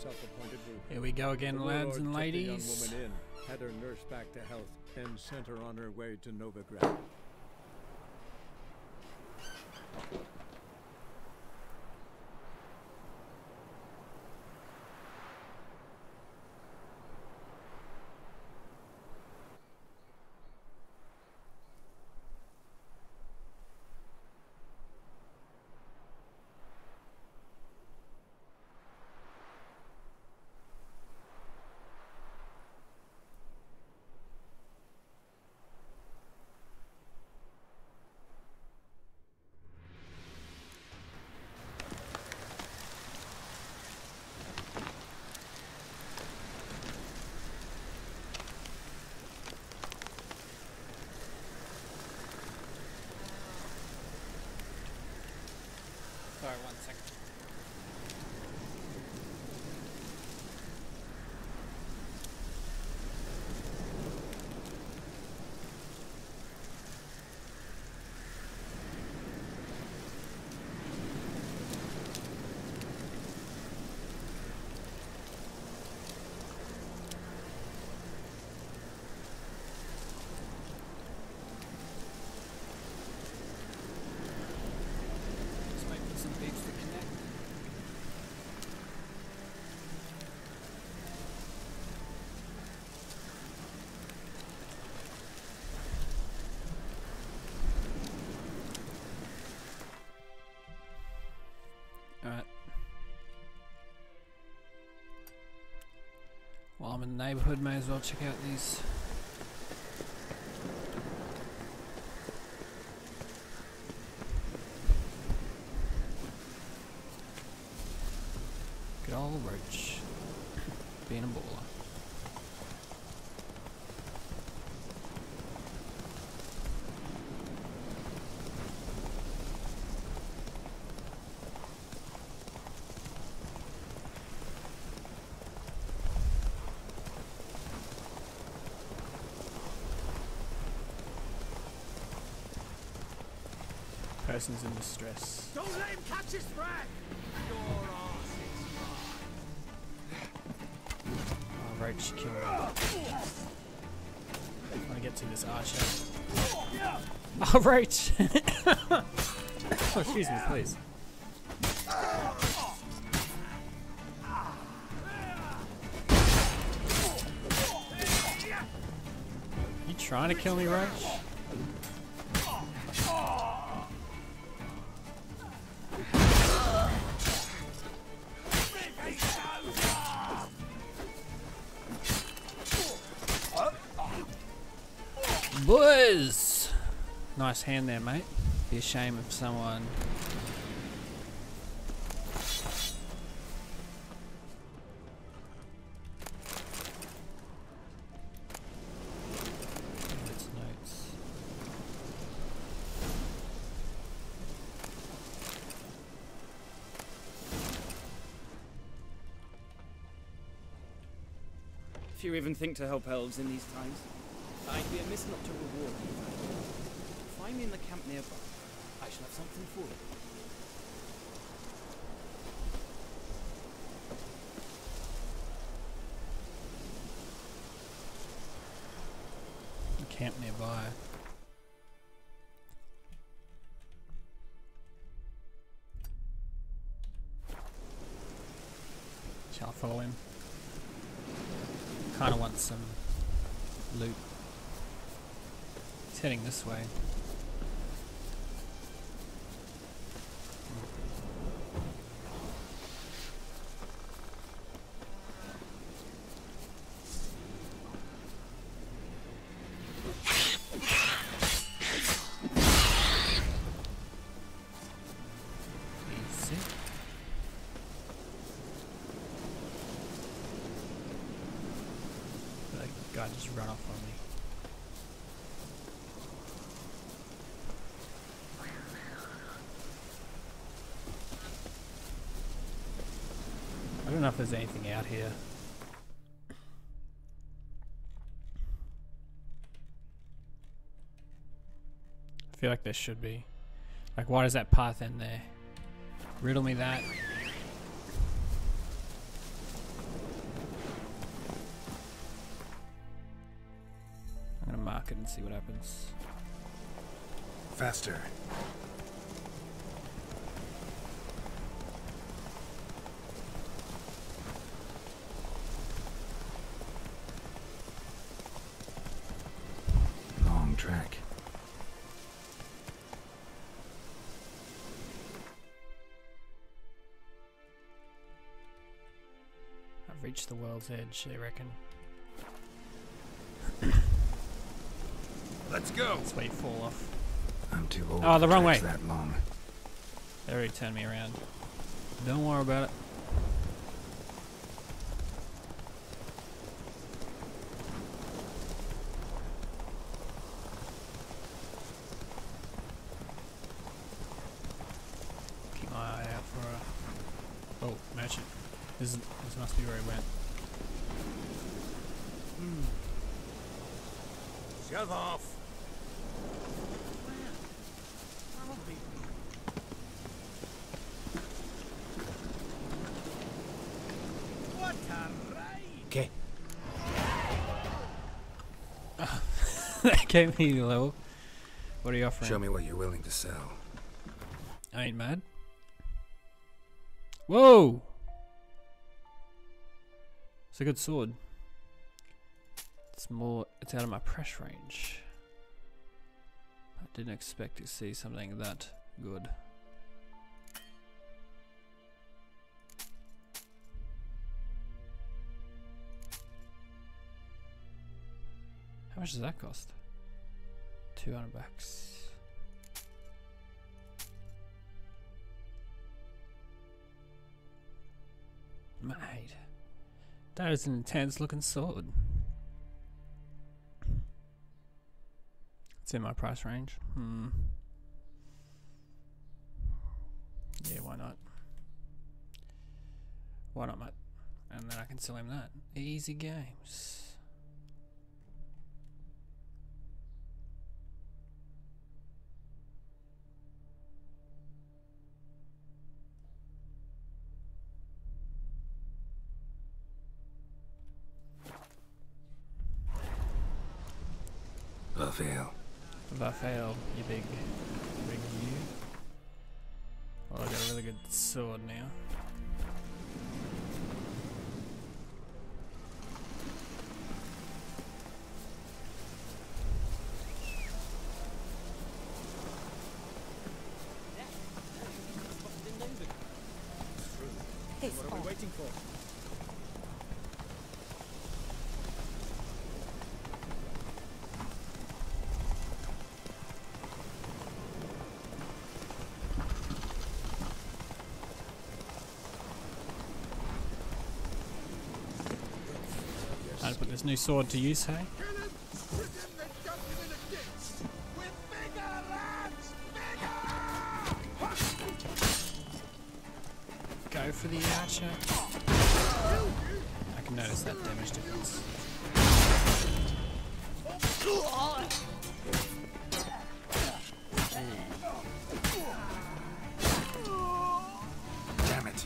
self-appointed ruler. Here we go again, lads and The ladies. young woman in, had her nursed back to health, and sent her on her way to Novigrad. Sorry, 1 second. Just wait for some beats to connect. Alright. While I'm in the neighbourhood, may as well check out these. Good old Roach. Being a baller. Person's in distress. Don't let him catch his breath! Your arse is mine. Oh, Roach, kill him. I want to get to this archer. Oh, Roach! Oh, excuse me, please. You trying to kill me, Roach? Boys! Nice hand there, mate. Be a shame if someone... Notes, notes. If you even think to help elves in these times, I'd be amiss not to reward you. Find me in the camp nearby. I shall have something for you. A camp nearby. Shall I follow him? Kinda want some loot. He's heading this way. Easy. That guy just run off on me. I don't know if there's anything out here. I feel like there should be. Like, why does that path end there? Riddle me that. mark it and see what happens. Faster. Long track. I've reached the world's edge, they reckon. Let's go. That's where you fall off. I'm too old. Oh, the to wrong trek way. That long. They already turned me around. Don't worry about it. Keep my eye out for a... Oh, merchant. This must be where he went. Shove off. What a ride! Okay. That gave me a level. What are you offering? Show me what you're willing to sell. I ain't mad. Whoa! It's a good sword. It's out of my press range. I didn't expect to see something that good. How much does that cost? $200. Mate, that is an intense looking sword. It's in my price range. Yeah, why not? Why not, mate? And then I can sell him that. Easy games. Avail. If I fail, you big you. Well, I got a really good sword now. What are we waiting for? Time to put this new sword to use, hey? Go for the archer. I can notice that damage difference. Damn it.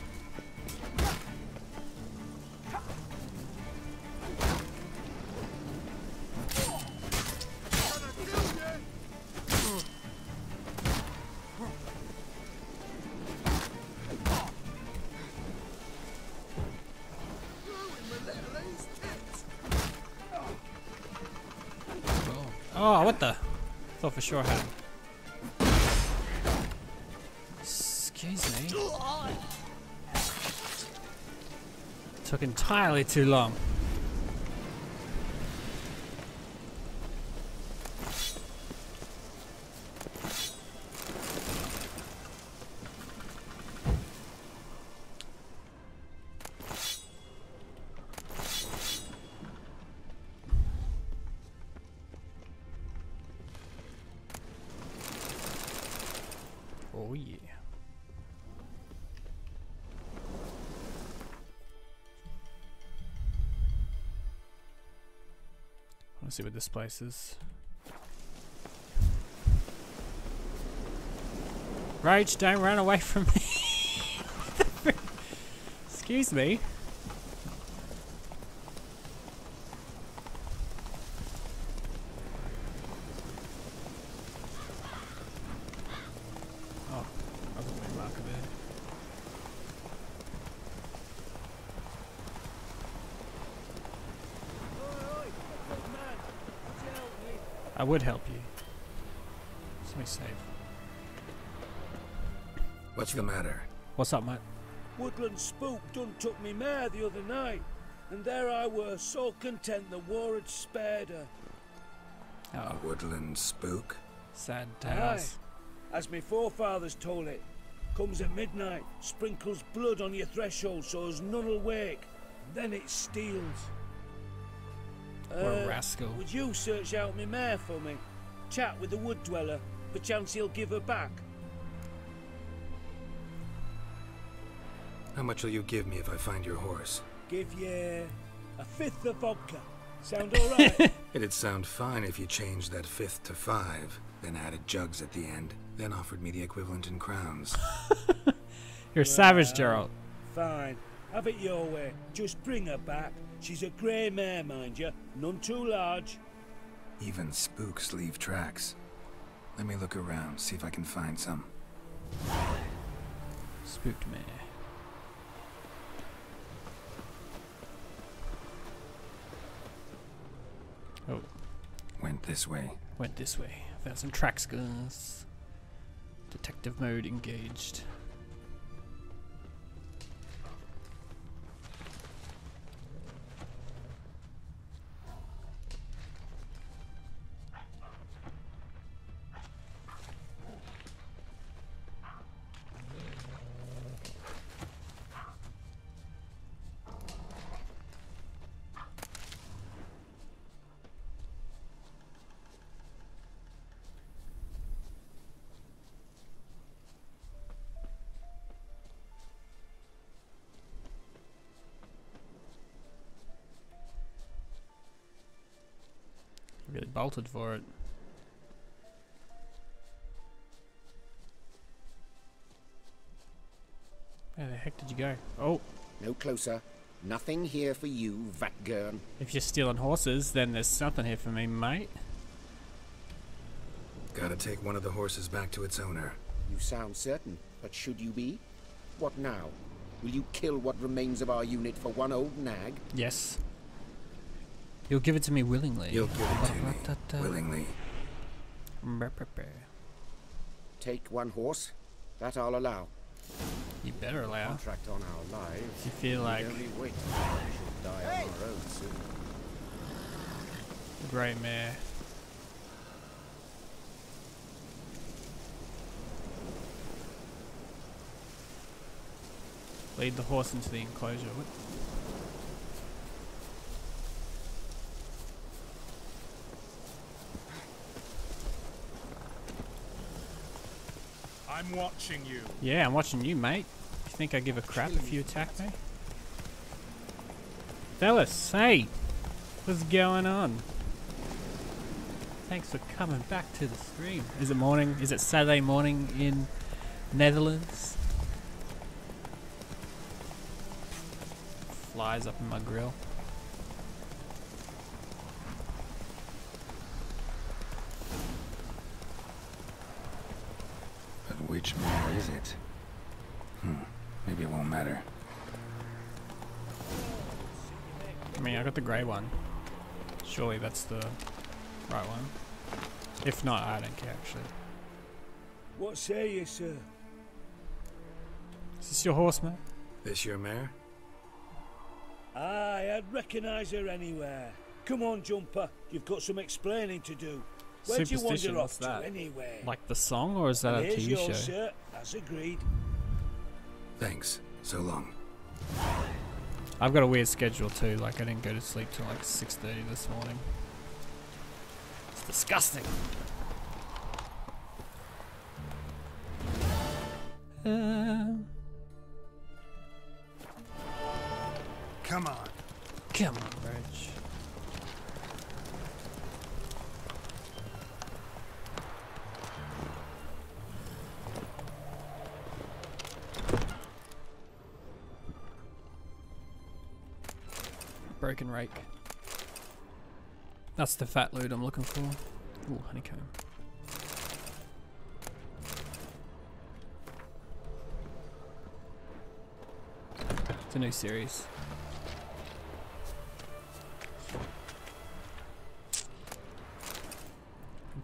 Oh, what the? Thought for sure I had him. Excuse me. Took entirely too long. Oh yeah. Let's see what this place is. Rage, don't run away from me. Excuse me. I would help you. Let me save. What's the matter? What's up, mate? Woodland spook done took me mare the other night, and there I were, so content the war had spared her. Oh, A woodland spook? sad tales. As me forefathers told it, comes at midnight, sprinkles blood on your threshold so as none'll wake, then it steals. What a rascal. Would you search out me mare for me? Chat with the wood dweller, perchance he'll give her back. How much will you give me if I find your horse? Give ye a fifth of vodka. Sound alright? It'd sound fine if you changed that fifth to 5, then added jugs at the end, then offered me the equivalent in crowns. You're a savage, Gerald. Fine. Have it your way. Just bring her back. She's a grey mare, mind you. None too large. Even spooks leave tracks. Let me look around, see if I can find some. Spooked me. Oh, Went this way. went this way. Found some tracks, guys. Detective mode engaged. Really bolted for it. Where the heck did you go? Oh, No closer. Nothing here for you, Vatgern. if you're stealing horses, then there's something here for me, mate. Gotta take one of the horses back to its owner. You sound certain, but should you be? What now? Will you kill what remains of our unit for one old nag? Yes. You'll give it to me willingly. You'll give it to me, willingly. Take one horse. That I'll allow. You better allow. Contract on our lives. If you feel like We only wait. We should die on our own soon. grey mare. Lead the horse into the enclosure. What? I'm watching you. Yeah, I'm watching you, mate. You think I give a crap if you attack me? Fellas, hey! What's going on? Thanks for coming back to the stream. Is it morning? Is it Saturday morning in Netherlands? Flies up in my grill. But which mare is it? Maybe it won't matter. I mean, I got the grey one. Surely that's the right one. If not, I don't care actually. What say you, sir? Is this your horse, mate? This your mare? Aye, I'd recognise her anywhere. Come on, Jumper. You've got some explaining to do. Where'd you Superstition, wander what's off that? to anyway? Like the song, or is that a Here's TV yours, show? sir. As agreed. Thanks. So long. I've got a weird schedule too. Like I didn't go to sleep till like 6:30 this morning. It's disgusting. Come on. Come on, Reg. Broken rake. That's the fat loot I'm looking for. Ooh, honeycomb. It's a new series.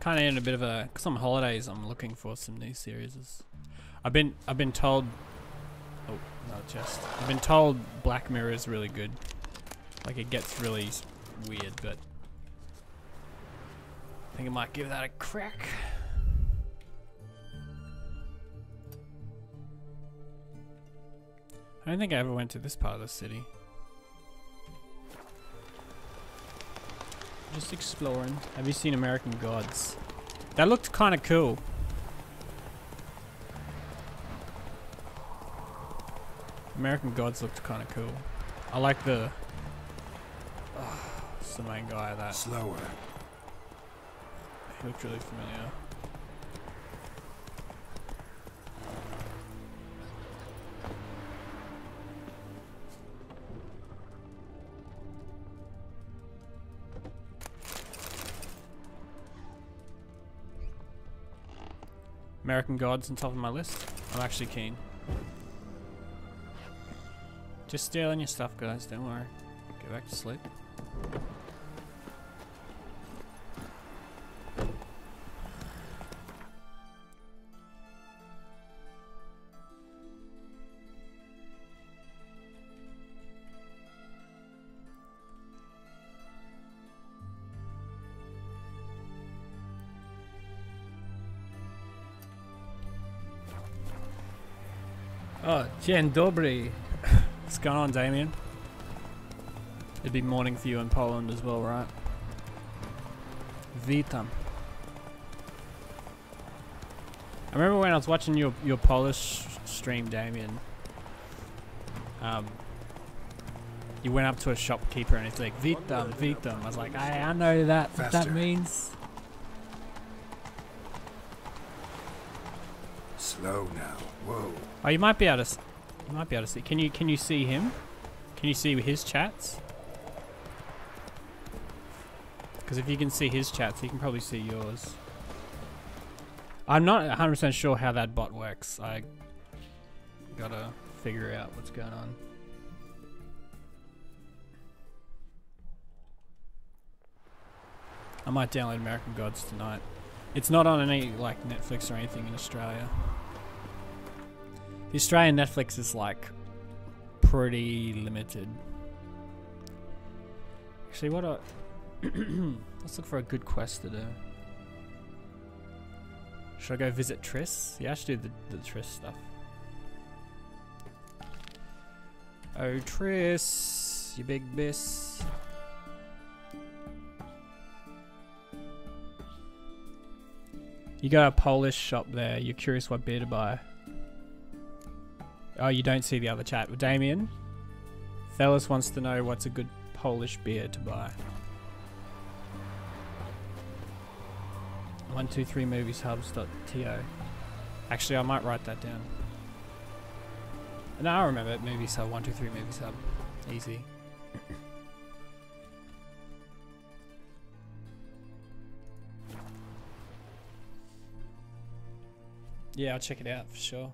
kind of in a bit of a, cause on holidays I'm looking for some new series. I've been told, oh, another chest. I've been told Black Mirror is really good. Like it gets really weird, but I think I might give that a crack. I don't think I ever went to this part of the city. Just exploring. Have you seen American Gods? That looked kind of cool. American Gods looked kind of cool. I like the... Oh, it's the main guy of that. Slower. He looked really familiar. American Gods on top of my list. I'm actually keen. Just stealing your stuff, guys. Don't worry. Go back to sleep. Oh, dzień dobry. What's going on, Damien? It'd be morning for you in Poland as well, right? Witam. I remember when I was watching your Polish stream, Damien. You went up to a shopkeeper and he's like, Witam, Witam. I was like, I know that, what that means. Slow now. Whoa. Oh, you might be able to. You might be able to see. Can you see him? Can you see his chats? Because if you can see his chats, he can probably see yours. I'm not 100% sure how that bot works. I gotta figure out what's going on. I might download American Gods tonight. It's not on any like Netflix or anything in Australia. The Australian Netflix is like pretty limited. Actually, what let's look for a good quest to do. Should I go visit Triss? Yeah, I should do the Triss stuff. Oh, Triss, you big biss. You got a Polish shop there. You're curious what beer to buy. Oh, you don't see the other chat. Well, Damien, Thelis wants to know what's a good Polish beer to buy. 123movieshubs.to. Actually, I might write that down. No, I remember it. Movies Hub, 123 Movies Hub. Easy. Yeah, I'll check it out for sure.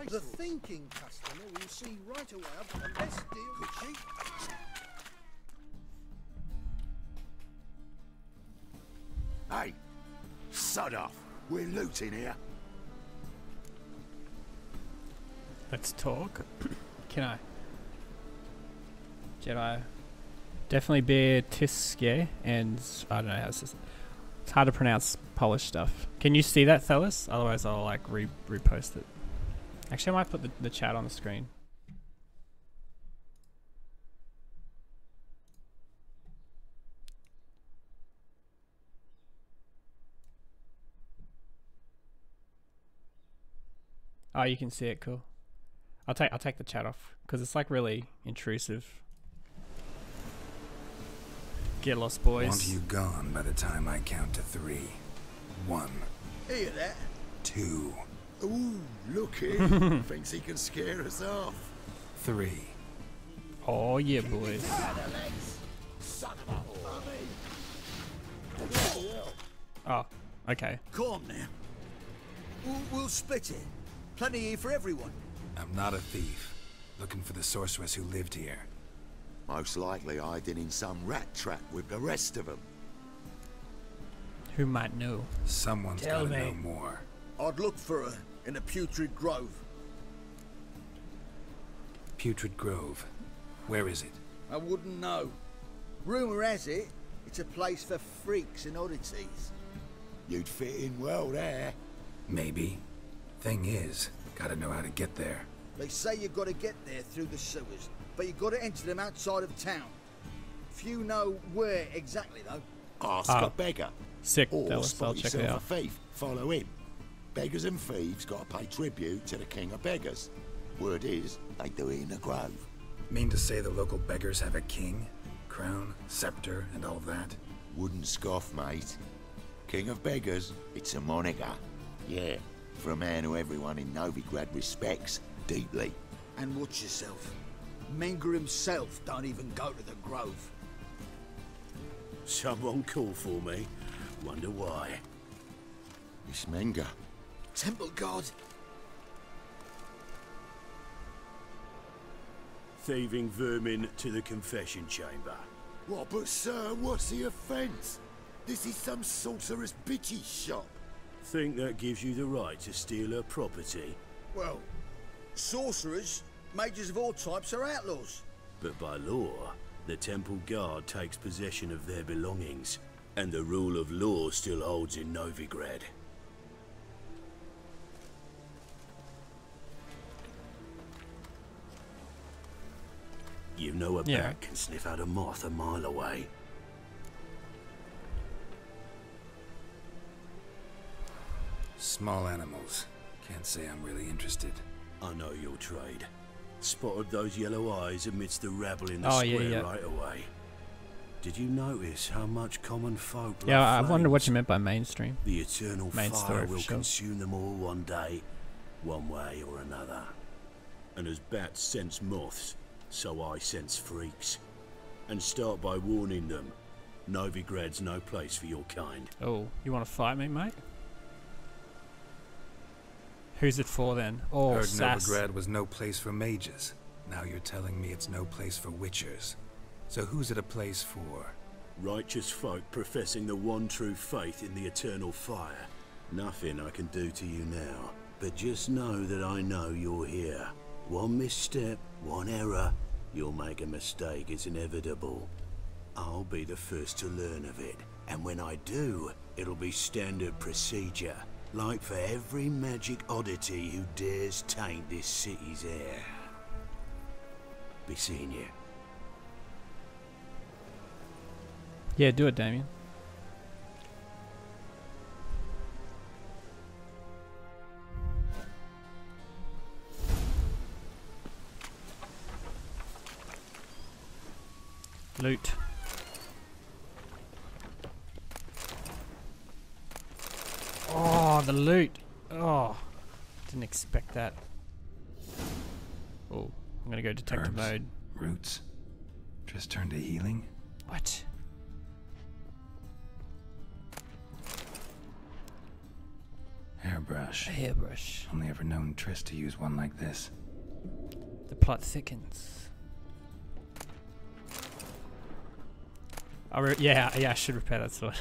The thinking customer will see right away I've got the best deal. Could she? Hey, sod off. We're looting here. Let's talk. Can I? Jedi. Definitely beer Tiske and I don't know how it's hard to pronounce Polish stuff. Can you see that, Thelis? Otherwise I'll like repost it. Actually, I might put the chat on the screen. Oh, you can see it. Cool. I'll take the chat off because it's like really intrusive. Get lost, boys. Want you gone by the time I count to 3. 1. Hear that? 2. Ooh, look here. Thinks he can scare us off. 3. Oh yeah, boys. Oh, okay. Calm now. We'll split it. Plenty here for everyone. I'm not a thief. Looking for the sorceress who lived here. Most likely hiding in some rat trap with the rest of them. Who might know? Someone's Tell gotta me. know more. I'd look for her in the Putrid Grove. Putrid Grove. Where is it? I wouldn't know. Rumour has it, it's a place for freaks and oddities. You'd fit in well there. Maybe. Thing is, gotta know how to get there. They say you've got to get there through the sewers, but you've got to enter them outside of town. Few know where exactly, though. Ask Ah. a beggar. Sick. Or I'll spot check it yourself out. a thief. Follow him. Beggars and thieves gotta pay tribute to the king of beggars. Word is, they do it in the grove. Mean to say the local beggars have a king, crown, scepter, and all of that? Wouldn't scoff, mate. King of beggars, it's a moniker. Yeah, for a man who everyone in Novigrad respects deeply. And watch yourself. Menger himself don't even go to the Grove. Someone call for me. Wonder why. It's Menger. Temple God. Thieving vermin to the confession chamber. What, but sir, what's the offence? This is some sorcerer's bitchy shop. Think that gives you the right to steal her property? Well, sorcerers, mages of all types are outlaws. But by law, the temple guard takes possession of their belongings, and the rule of law still holds in Novigrad. You know a Yeah. bat can sniff out a moth a mile away. Small animals. Can't say I'm really interested. I know your trade. Spotted those yellow eyes amidst the rabble in the Oh, yeah, square yeah. right away. Did you notice how much common folk Yeah, I love wonder what you flames? meant by mainstream. The eternal Main fire story for will sure. consume them all one day, one way or another. And as bats sense moths, so I sense freaks. And start by warning them, Novigrad's no place for your kind. Oh, you want to fight me, mate? Who's it for then? Oh, Heard sass. Novigrad was no place for mages. Now you're telling me it's no place for witchers. So who's it a place for? Righteous folk professing the one true faith in the eternal fire. Nothing I can do to you now, but just know that I know you're here. One misstep, one error, you'll make a mistake, it's inevitable. I'll be the first to learn of it, and when I do, it'll be standard procedure, like for every magic oddity who dares taint this city's air. Be seeing you. Yeah, do it, Damien. Loot. Oh, the loot. Oh, didn't expect that. Oh, I'm gonna go detective Herbs, mode. roots. Just turned to healing? What? Hairbrush. A hairbrush. Only ever known Triss to use one like this. The plot thickens. Yeah, I should repair that sword.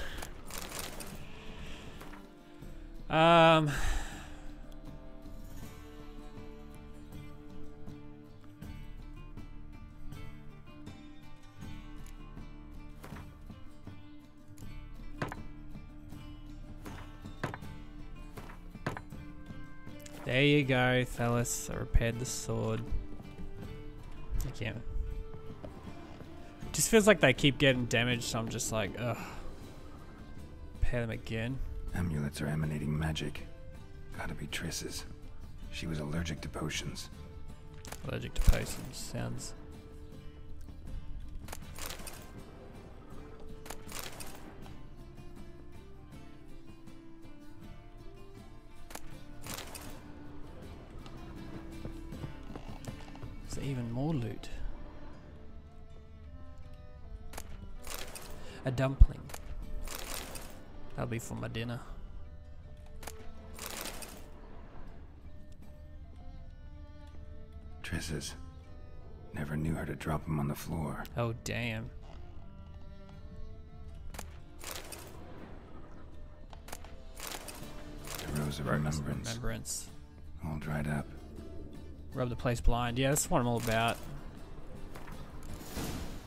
There you go, Thalos. I repaired the sword. Again. Just feels like they keep getting damaged, so I'm just like, ugh. Repair them again. Amulets are emanating magic. Gotta be Triss's. She was allergic to potions. Allergic to potions. Sounds. A dumpling. That'll be for my dinner. Triss's. Never knew her to drop him on the floor. Oh, damn. The Rose of Remembrance. All dried up. Rub the place blind. Yeah, that's what I'm all about.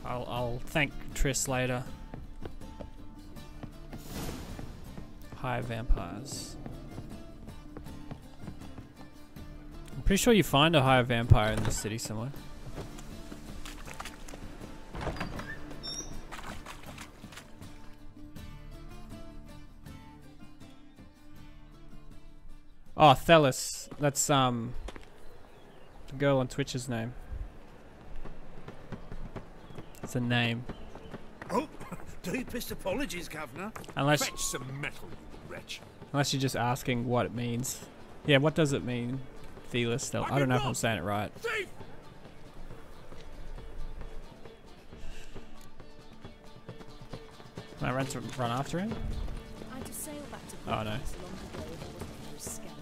I'll thank Triss later. Hire vampires. I'm pretty sure you find a hire vampire in the city somewhere. Oh, Thelis. That's the girl on Twitch's name. It's a name. Oh, deepest apologies, Governor. Unless Fetch some metal, you wretch. unless you're just asking what it means. Yeah, what does it mean? Thelis. I don't know if I'm saying it right. Thief! Can I run after him? I just sailed back to Oh, no. long ago if it wasn't for those scallop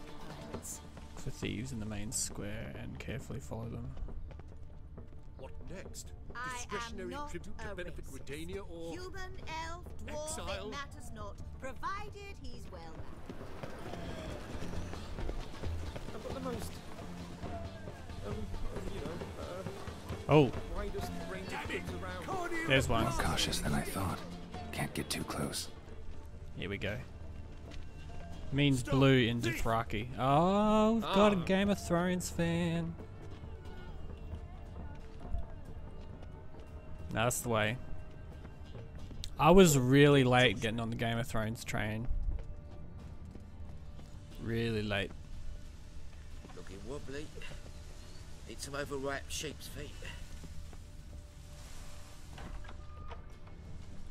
pirates. For thieves in the main square and carefully follow them. What next? I Discretionary am not tribute to a benefit racist. Redania or Human, elf, dwarf, exile? it matters not, provided he's well mannered. I've got the most Oh, widest range of things around. there's one. More cautious than I thought. Can't get too close. Here we go. Means blue in Dothraki. Oh, we've got a Game of Thrones fan. No, that's the way. I was really late getting on the Game of Thrones train. Really late. Looking wobbly. Need some overripe sheep's feet.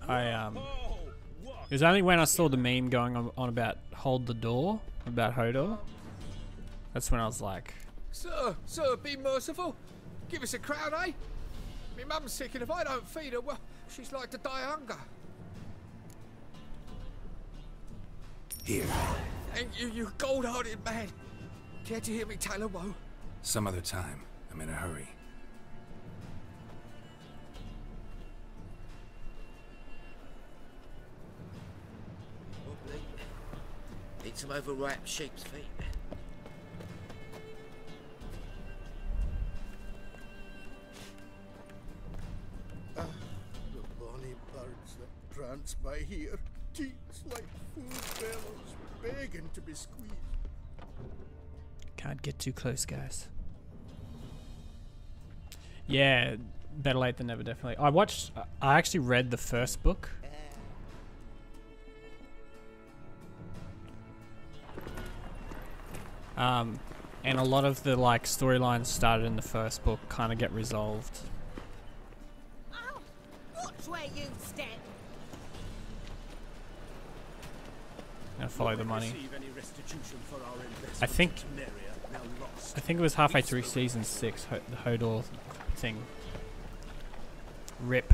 It was only when I saw the meme going on about hold the door, about Hodor. That's when I was like, Sir, be merciful. Give us a crown, eh? My mum's sick, and if I don't feed her, well, she's like to die of hunger. Here. Thank you, you gold-hearted man. Care to hear me tell a woe? Some other time. I'm in a hurry. Wobbly. Need some overripe sheep's feet. The bonny birds that prance by here, teats like food bellows, begging to be squeezed. can't get too close, guys. Yeah, better late than never, definitely. I actually read the first book. And a lot of the like storylines started in the first book kind of get resolved. Oh, watch where you step. And follow the money. Receive any restitution for our investment I think in Temeria, now lost. it was halfway through season 6, the Hodor thing. RIP.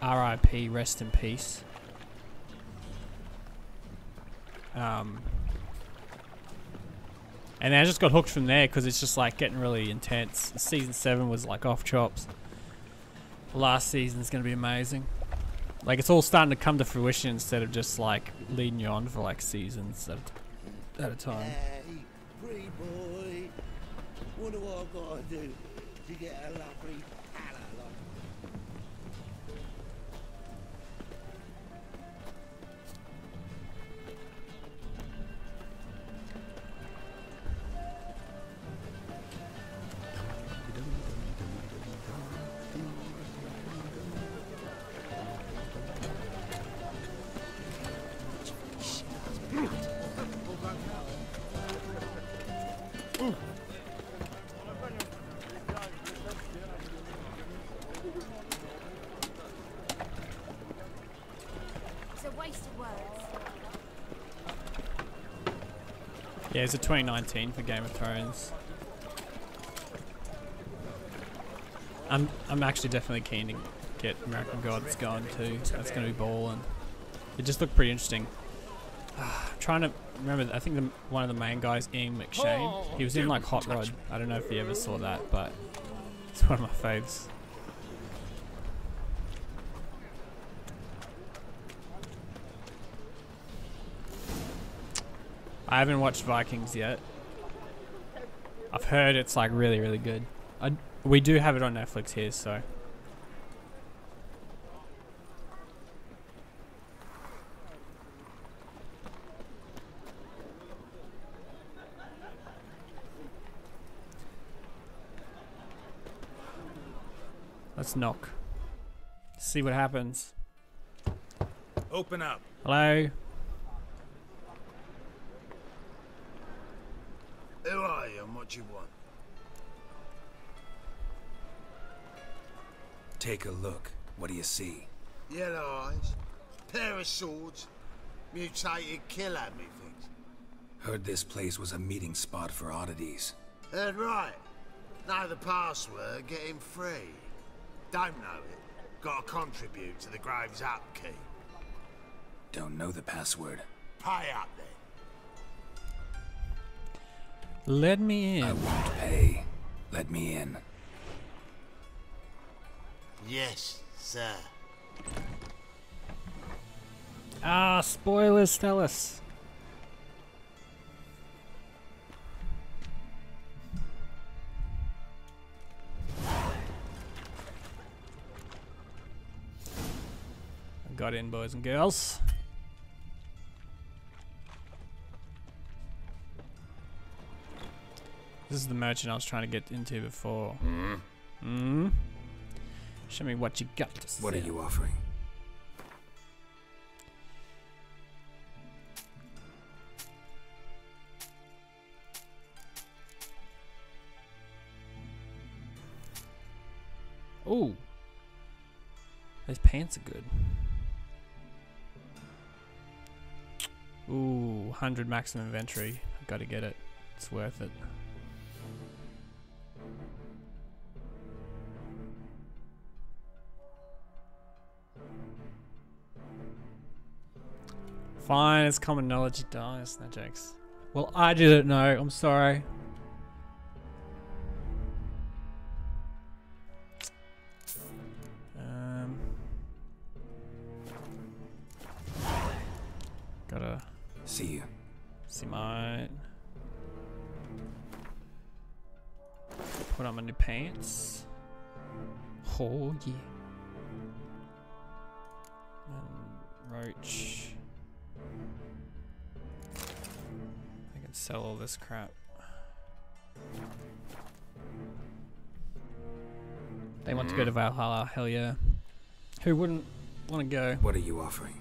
R.I.P. Rest in peace. And then I just got hooked from there because it's just like getting really intense. Season 7 was like off chops. The last season's going to be amazing. Like it's all starting to come to fruition instead of just like leading you on for like seasons at a time. Hey, free boy. What do I gotta do to get a lovely pala like? It's a waste of words. Yeah, it's a 2019 for Game of Thrones. I'm actually definitely keen get American Gods going too. That's going to be ballin'. It just looked pretty interesting. I'm trying to remember, I think one of the main guys, Ian McShane, he was in like Hot Rod. I don't know if you ever saw that, but it's one of my faves. I haven't watched Vikings yet. I've heard it's like really, really good. We do have it on Netflix here, so. Let's knock. See what happens. Open up. Hello? Who are you and what you want? Take a look. What do you see? Yellow eyes, pair of swords, mutated kill at me things. Heard this place was a meeting spot for oddities. Heard right. Know the password, get him free. Don't know it. Gotta contribute to the Graves upkeep. Don't know the password. Pay up then. Let me in. I won't pay. Let me in. Yes, sir. Ah, spoilers, tell us. Got in, boys and girls. This is the merchant I was trying to get into before. Show me what you got to What are sell. you offering? Ooh. Those pants are good. Ooh, 100 maximum inventory. I've got to get it. It's worth it. Fine, it's common knowledge it dies. No jokes. Well, I didn't know. I'm sorry. Gotta see you. See my. Put on my new pants. Oh yeah. And roach. I can sell all this crap. They want to go to Valhalla. Hell yeah. Who wouldn't want to go? What are you offering?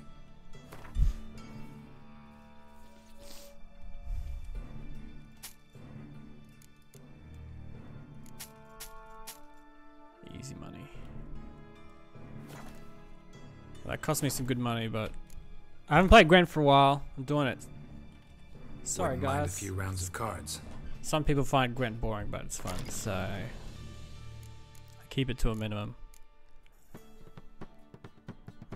Easy money. That cost me some good money, but I haven't played Gwent for a while. I'm doing it. Sorry, Wouldn't mind guys. a few rounds of cards. Some people find Gwent boring, but it's fun, so I keep it to a minimum.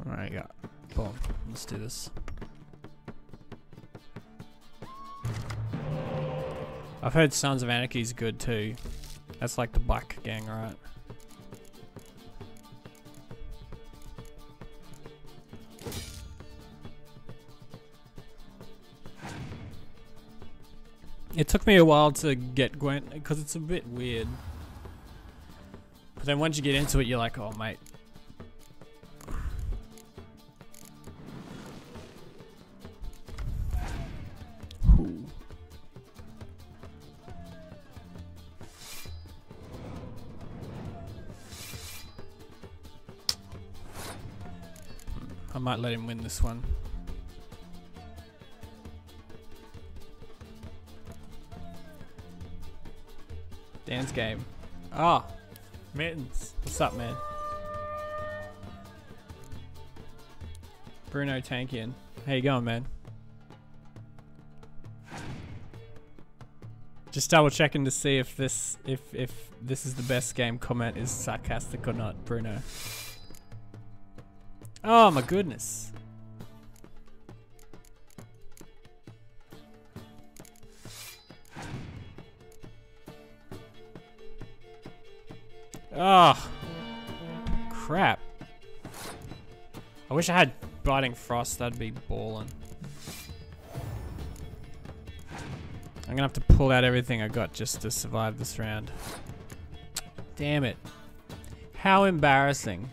Alright, yeah. Boom. Let's do this. I've heard Sons of Anarchy is good too. That's like the Black Gang, right? It took me a while to get Gwent because it's a bit weird. But then once you get into it, you're like, oh, mate. Ooh. I might let him win this one. Dan's game. Ah, Mittens. What's up, man? Bruno Tankian. How you going, man? Just double checking to see if this is the best game comment is sarcastic or not, Bruno. Oh my goodness. Oh, crap. I wish I had Biting Frost, that'd be ballin'. I'm gonna have to pull out everything I got just to survive this round. Damn it. How embarrassing.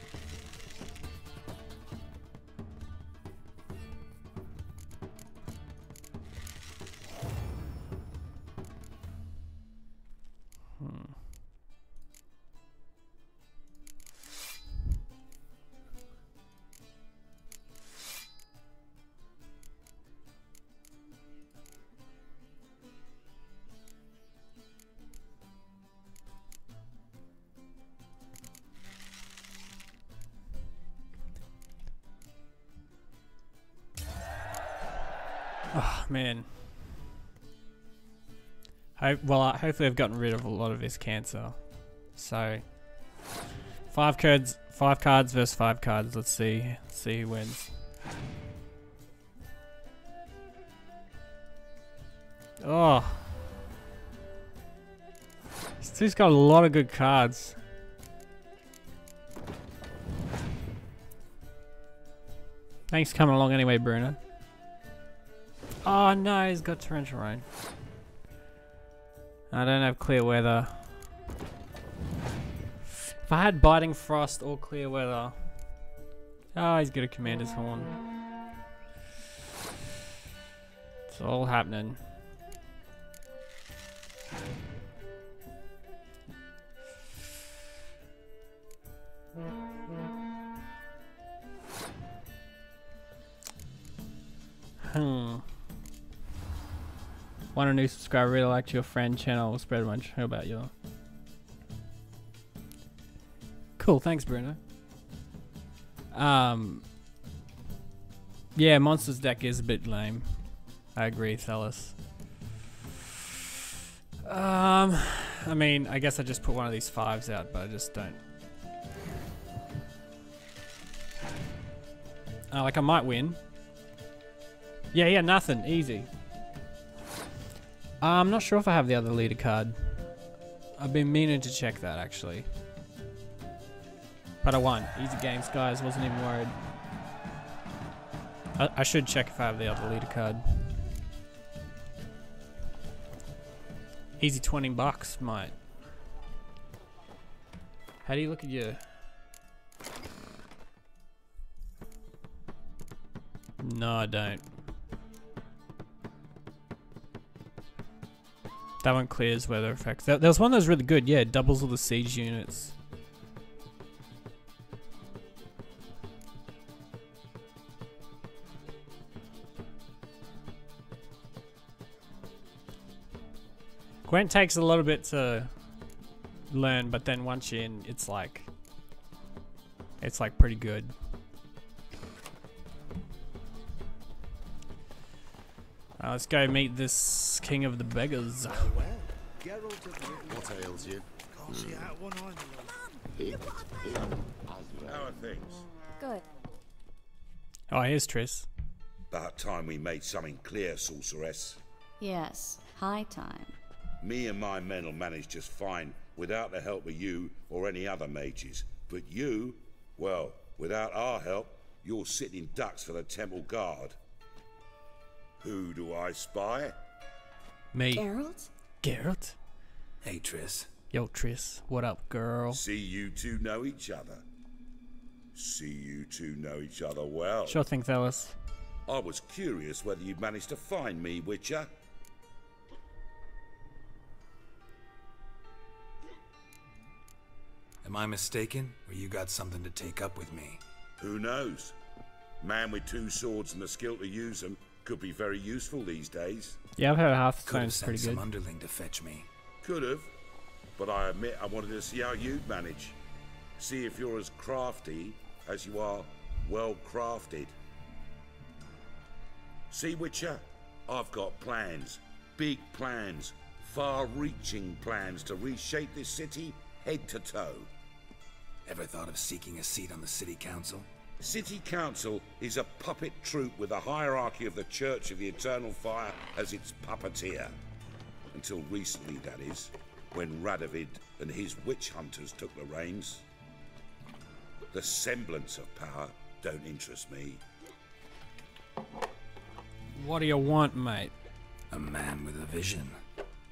Oh, man. Hopefully I've gotten rid of a lot of his cancer. So, 5 cards versus 5 cards. Let's see who wins. Oh. This dude's got a lot of good cards. Thanks for coming along anyway, Bruno. Oh no, he's got torrential rain. I don't have clear weather. If I had Biting Frost or clear weather. Oh, he's got a Commander's Horn. It's all happening. Want a new subscriber, really liked your friend channel, spread much. How about you? Cool, thanks Bruno. Yeah, Monsters deck is a bit lame. I agree, Thelus. I mean, I guess I just put one of these 5s out, but I just don't. Like I might win. Yeah, nothing, easy. I'm not sure if I have the other leader card. I've been meaning to check that actually. But I won. Easy games, guys. Wasn't even worried. I should check if I have the other leader card. Easy $20, mate. How do you look at your... No, I don't. That one clears weather effects. There was one that was really good. Yeah, it doubles all the siege units. Gwent takes a little bit to learn, but then once you're in, it's like pretty good. Let's go meet this king of the beggars. What ails you? Can't see out one eye, my love. How are things? Good. Oh, here's Triss. About time we made something clear, sorceress. Yes, high time. Me and my men will manage just fine without the help of you or any other mages. But you, well, without our help, you're sitting ducks for the temple guard. Who do I spy? Me. Geralt? Geralt? Hey, Triss. Yo, Triss. What up, girl? See you two know each other. See you two know each other well. Sure thing, Thelus. I was curious whether you'd managed to find me, Witcher. Am I mistaken, or you got something to take up with me? Who knows? Man with 2 swords and the skill to use them could be very useful these days. Yeah, I've heard Could have Hearthstone's sent pretty some good. underling to fetch me. Could have, but I admit I wanted to see how you'd manage. See if you're as crafty as you are well crafted. See, Witcher, I've got plans. Big plans. Far-reaching plans to reshape this city head to toe. Ever thought of seeking a seat on the city council? City Council is a puppet troupe with the hierarchy of the Church of the Eternal Fire as its puppeteer. Until recently, that is, when Radovid and his witch hunters took the reins. The semblance of power don't interest me. What do you want, mate? A man with a vision.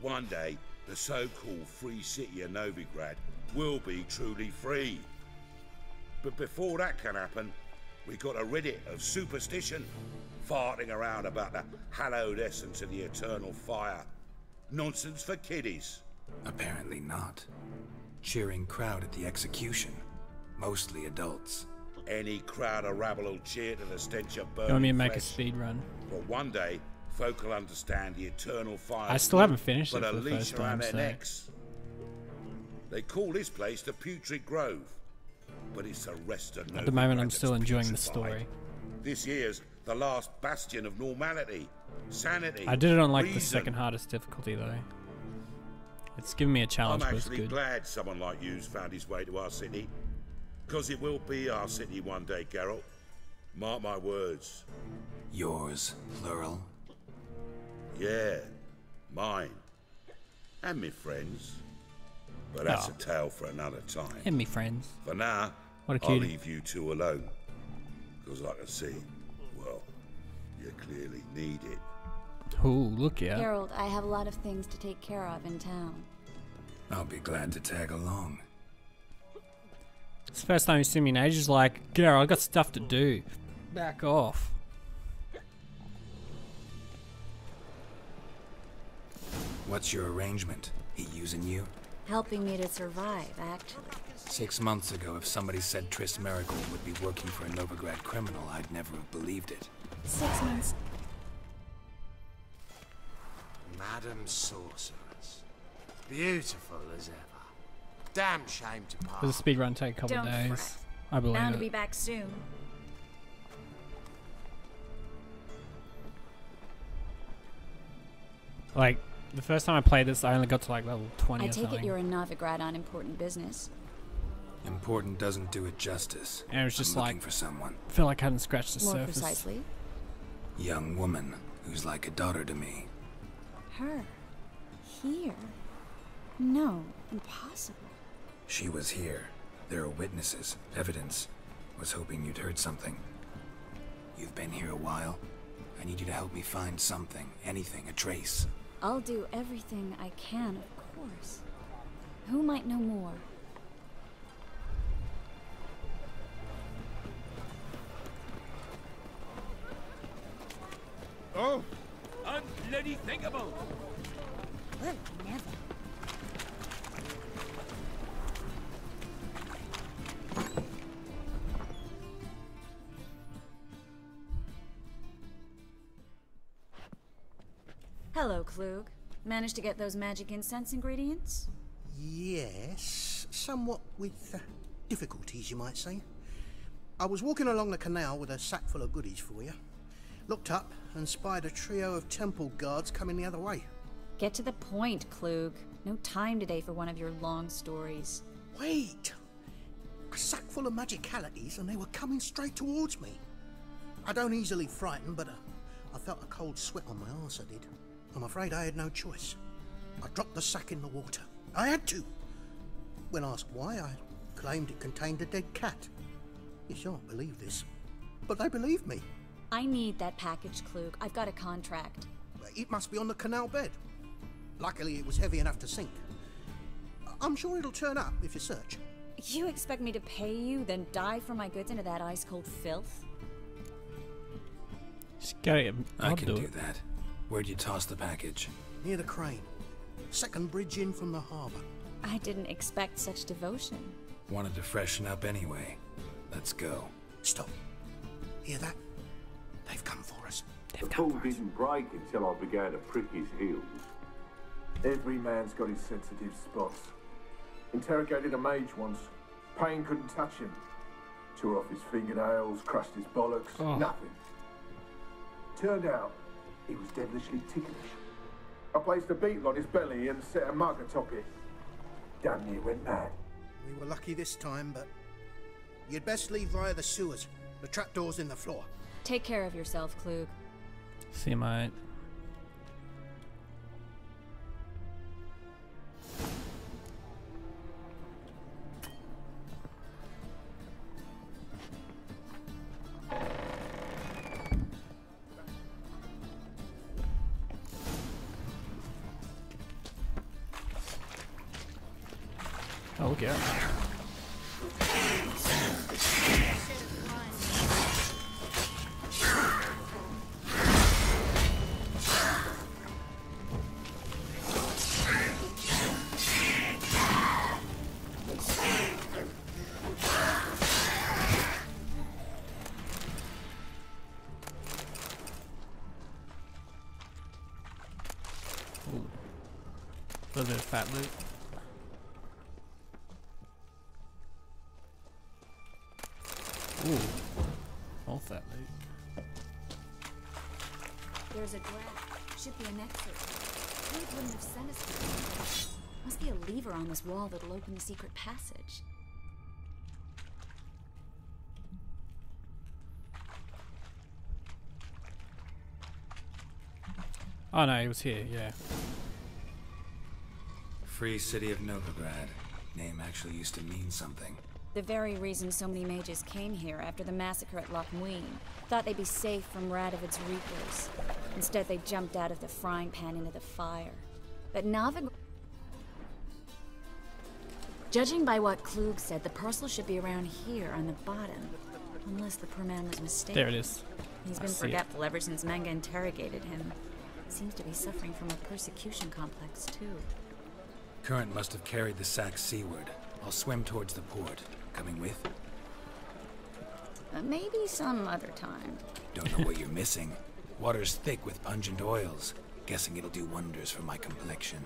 One day, the so-called free city of Novigrad will be truly free. But before that can happen, we got to rid it of superstition, farting around about the hallowed essence of the eternal fire. Nonsense for kiddies. Apparently not. Cheering crowd at the execution. Mostly adults. Any crowd of rabble will cheer to the stench of burning You want me to make a flesh. speed run? But one day, folk will understand the eternal fire. I still haven't finished it but for a the leash first around time, their so... necks. They call this place the Putrid Grove, but it's a rest of At the moment, I'm Novigrad still that's enjoying the putrefied. story. This year's the last bastion of normality, sanity. I did it on like the reason. second hardest difficulty though. It's given me a challenge, I'm but it's actually good. glad someone like you's found his way to our city. Because it will be our city one day, Geralt. Mark my words. Yours, plural. Yeah, mine. And me friends. But that's a tale for another time. And me friends. For now, What a I'll cutie. leave you two alone. Because I can see, well, you clearly need it. Ooh, look yeah. Geralt, I have a lot of things to take care of in town. I'll be glad to tag along. It's the first time he's seen me in ages. Like, Geralt, I got stuff to do. Back off. What's your arrangement? He using you? Helping me to survive, actually. 6 months ago, if somebody said Triss Miracle would be working for a Novigrad criminal, I'd never have believed it. 6 months. Madam Sorceress. Beautiful as ever. Damn shame to part. Does the speed run take a couple Don't days? fret. I believe Bound it. to be back soon. Like, the first time I played this, I only got to like level 20 I or take something. it you're in Novigrad on important business. Important doesn't do it justice. And it was just I'm like, looking for someone. I feel like I hadn't scratched the More surface. precisely. Young woman who's like a daughter to me. Her. Here. No, impossible. She was here. There are witnesses, evidence. Was hoping you'd heard something. You've been here a while. I need you to help me find something, anything, a trace. I'll do everything I can, of course. Who might know more? Oh, unbloody thinkable. Well, never. Hello, Klug. Managed to get those magic incense ingredients? Yes, somewhat with difficulties, you might say. I was walking along the canal with a sack full of goodies for you. Looked up and spied a trio of temple guards coming the other way. Get to the point, Klug. No time today for one of your long stories. Wait! A sack full of magicalities and they were coming straight towards me. I don't easily frighten, but I felt a cold sweat on my arse, I did. I'm afraid I had no choice. I dropped the sack in the water. I had to. When asked why, I claimed it contained a dead cat. You shan't believe this, but they believed me. I need that package, Klug. I've got a contract. It must be on the canal bed. Luckily, it was heavy enough to sink. I'm sure it'll turn up if you search. You expect me to pay you, then dive for my goods into that ice-cold filth? Just gotta get, I I'll can do do it. that. Where'd you toss the package? Near the crane. Second bridge in from the harbour. I didn't expect such devotion. Wanted to freshen up anyway. Let's go. Stop. Hear that? They've come for us. The fall didn't break until I began to prick his heels. Every man's got his sensitive spots. Interrogated a mage once. Pain couldn't touch him. Tore off his fingernails, crushed his bollocks, nothing. Turned out, he was devilishly ticklish. I placed a beetle on his belly and set a mug atop it. Damn near went mad. We were lucky this time, but you'd best leave via the sewers. The trapdoor's in the floor. Take care of yourself, Klug. See you, mate. Oh, look out. Ooh. A little bit of fat loot. Ooh, all that loot. There's a draft. Should be an exit. Klug wouldn't have sent us here. Must be a lever on this wall that'll open the secret passage. Oh no, he was here, yeah. Free City of Novigrad. Name actually used to mean something. The very reason so many mages came here after the massacre at Loch Muin. Thought they'd be safe from Radovid's reapers. Instead, they jumped out of the frying pan into the fire. But Novigrad... Judging by what Klug said, the parcel should be around here on the bottom. Unless the poor man was mistaken. There it is. He's been forgetful ever since Manga interrogated him. Seems to be suffering from a persecution complex, too. Current must have carried the sack seaward. I'll swim towards the port. Coming with? Maybe some other time. Don't know what you're missing. Water's thick with pungent oils. Guessing it'll do wonders for my complexion.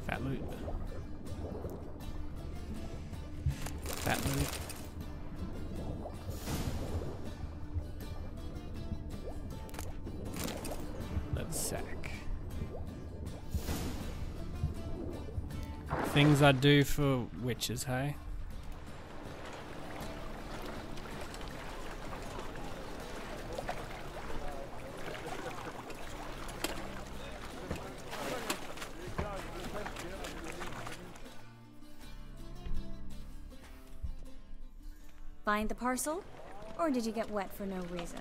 Fat loot. Fat loot. Leather sack. Things I do for witches, hey? Find the parcel? Or did you get wet for no reason?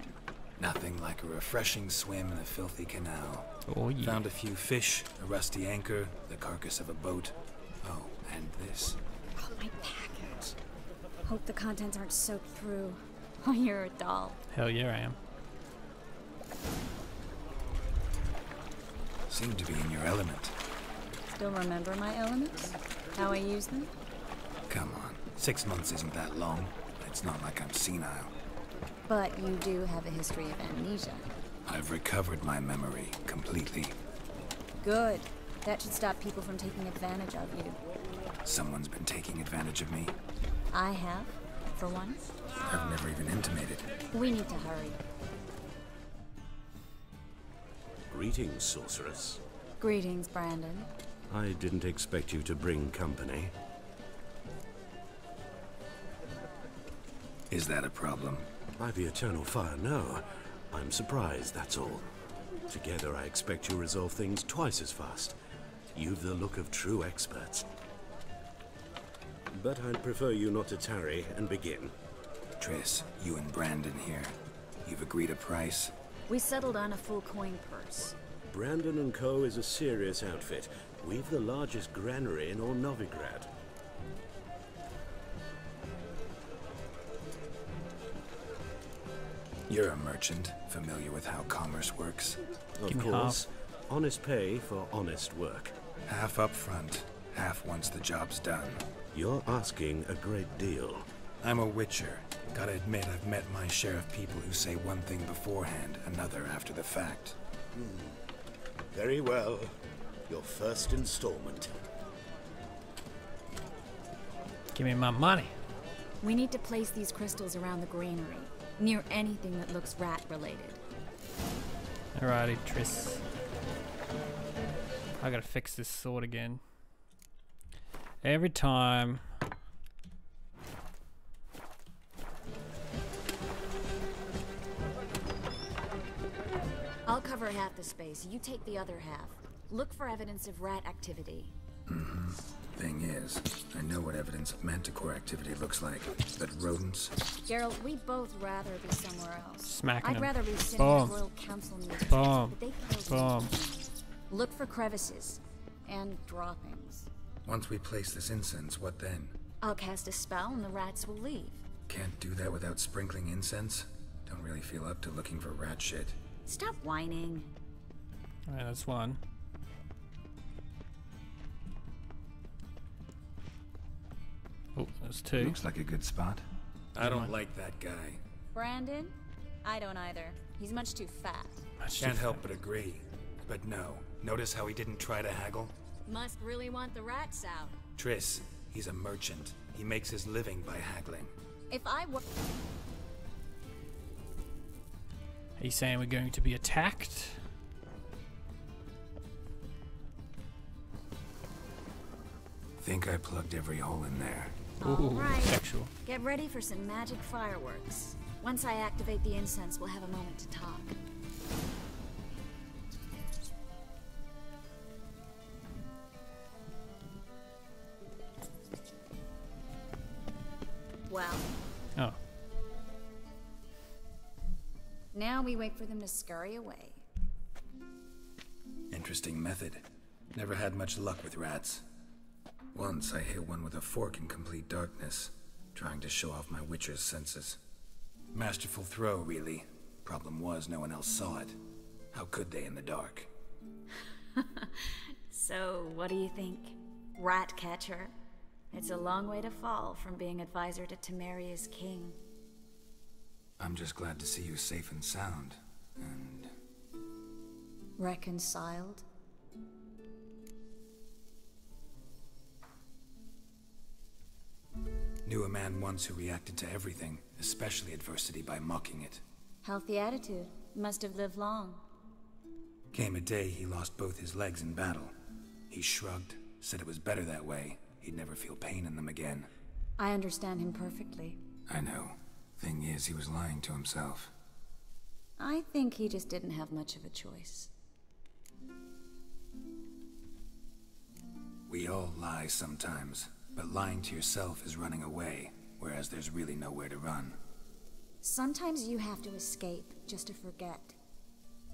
Nothing like a refreshing swim in a filthy canal. Oh yeah. Found a few fish, a rusty anchor, the carcass of a boat. Oh, and this. Oh, my package. Hope the contents aren't soaked through. Oh, you're a doll. Hell yeah, I am. Seem to be in your element. Still remember my elements? How I use them? Come on, 6 months isn't that long. It's not like I'm senile. But you do have a history of amnesia. I've recovered my memory completely. Good. That should stop people from taking advantage of you. Someone's been taking advantage of me. I have, for one. I've never even intimated. We need to hurry. Greetings, sorceress. Greetings, Brandon. I didn't expect you to bring company. Is that a problem? By the eternal fire, no. I'm surprised, that's all. Together, I expect you resolve things twice as fast. You've the look of true experts. But I'd prefer you not to tarry and begin. Triss, you and Brandon here. You've agreed a price? We settled on a full coin purse. Brandon & Co. is a serious outfit. We've the largest granary in all Novigrad. You're a merchant, familiar with how commerce works. Of course. Honest pay for honest work. Half up front, half once the job's done. You're asking a great deal. I'm a witcher. Gotta admit, I've met my share of people who say one thing beforehand, another after the fact. Very well. Your first installment. Give me my money. We need to place these crystals around the granary, near anything that looks rat-related. Alrighty, Triss. I gotta fix this sword again. Every time. I'll cover half the space. You take the other half. Look for evidence of rat activity. Mm-hmm. Thing is, I know what evidence of manticore activity looks like, but rodents... Geralt, we'd both rather be somewhere else. Smacking I'd him. rather be sitting at Royal Council meetings. Boom. But they Boom. Look for crevices and droppings. Once we place this incense, what then? I'll cast a spell and the rats will leave. Can't do that without sprinkling incense? Don't really feel up to looking for rat shit. Stop whining. Alright, that's one. Oh, that's two. Looks like a good spot. I don't like that guy. Brandon? I don't either. He's much too fat. Can't help but agree. But no. Notice how he didn't try to haggle? Must really want the rats out. Triss, he's a merchant. He makes his living by haggling. If I were... Are you saying we're going to be attacked? Think I plugged every hole in there. Alright. Sexual. Get ready for some magic fireworks. Once I activate the incense, we'll have a moment to talk. Well. Oh. Now we wait for them to scurry away. Interesting method. Never had much luck with rats. Once I hit one with a fork in complete darkness, trying to show off my witcher's senses. Masterful throw, really. Problem was, no one else saw it. How could they in the dark? So, what do you think? Rat catcher? It's a long way to fall from being advisor to Temeria's king. I'm just glad to see you safe and sound, and... Reconciled? Knew a man once who reacted to everything, especially adversity, by mocking it. Healthy attitude. Must have lived long. Came a day he lost both his legs in battle. He shrugged, said it was better that way. He'd never feel pain in them again. I understand him perfectly. I know. Thing is, he was lying to himself. I think he just didn't have much of a choice. We all lie sometimes, but lying to yourself is running away, whereas there's really nowhere to run. Sometimes you have to escape just to forget.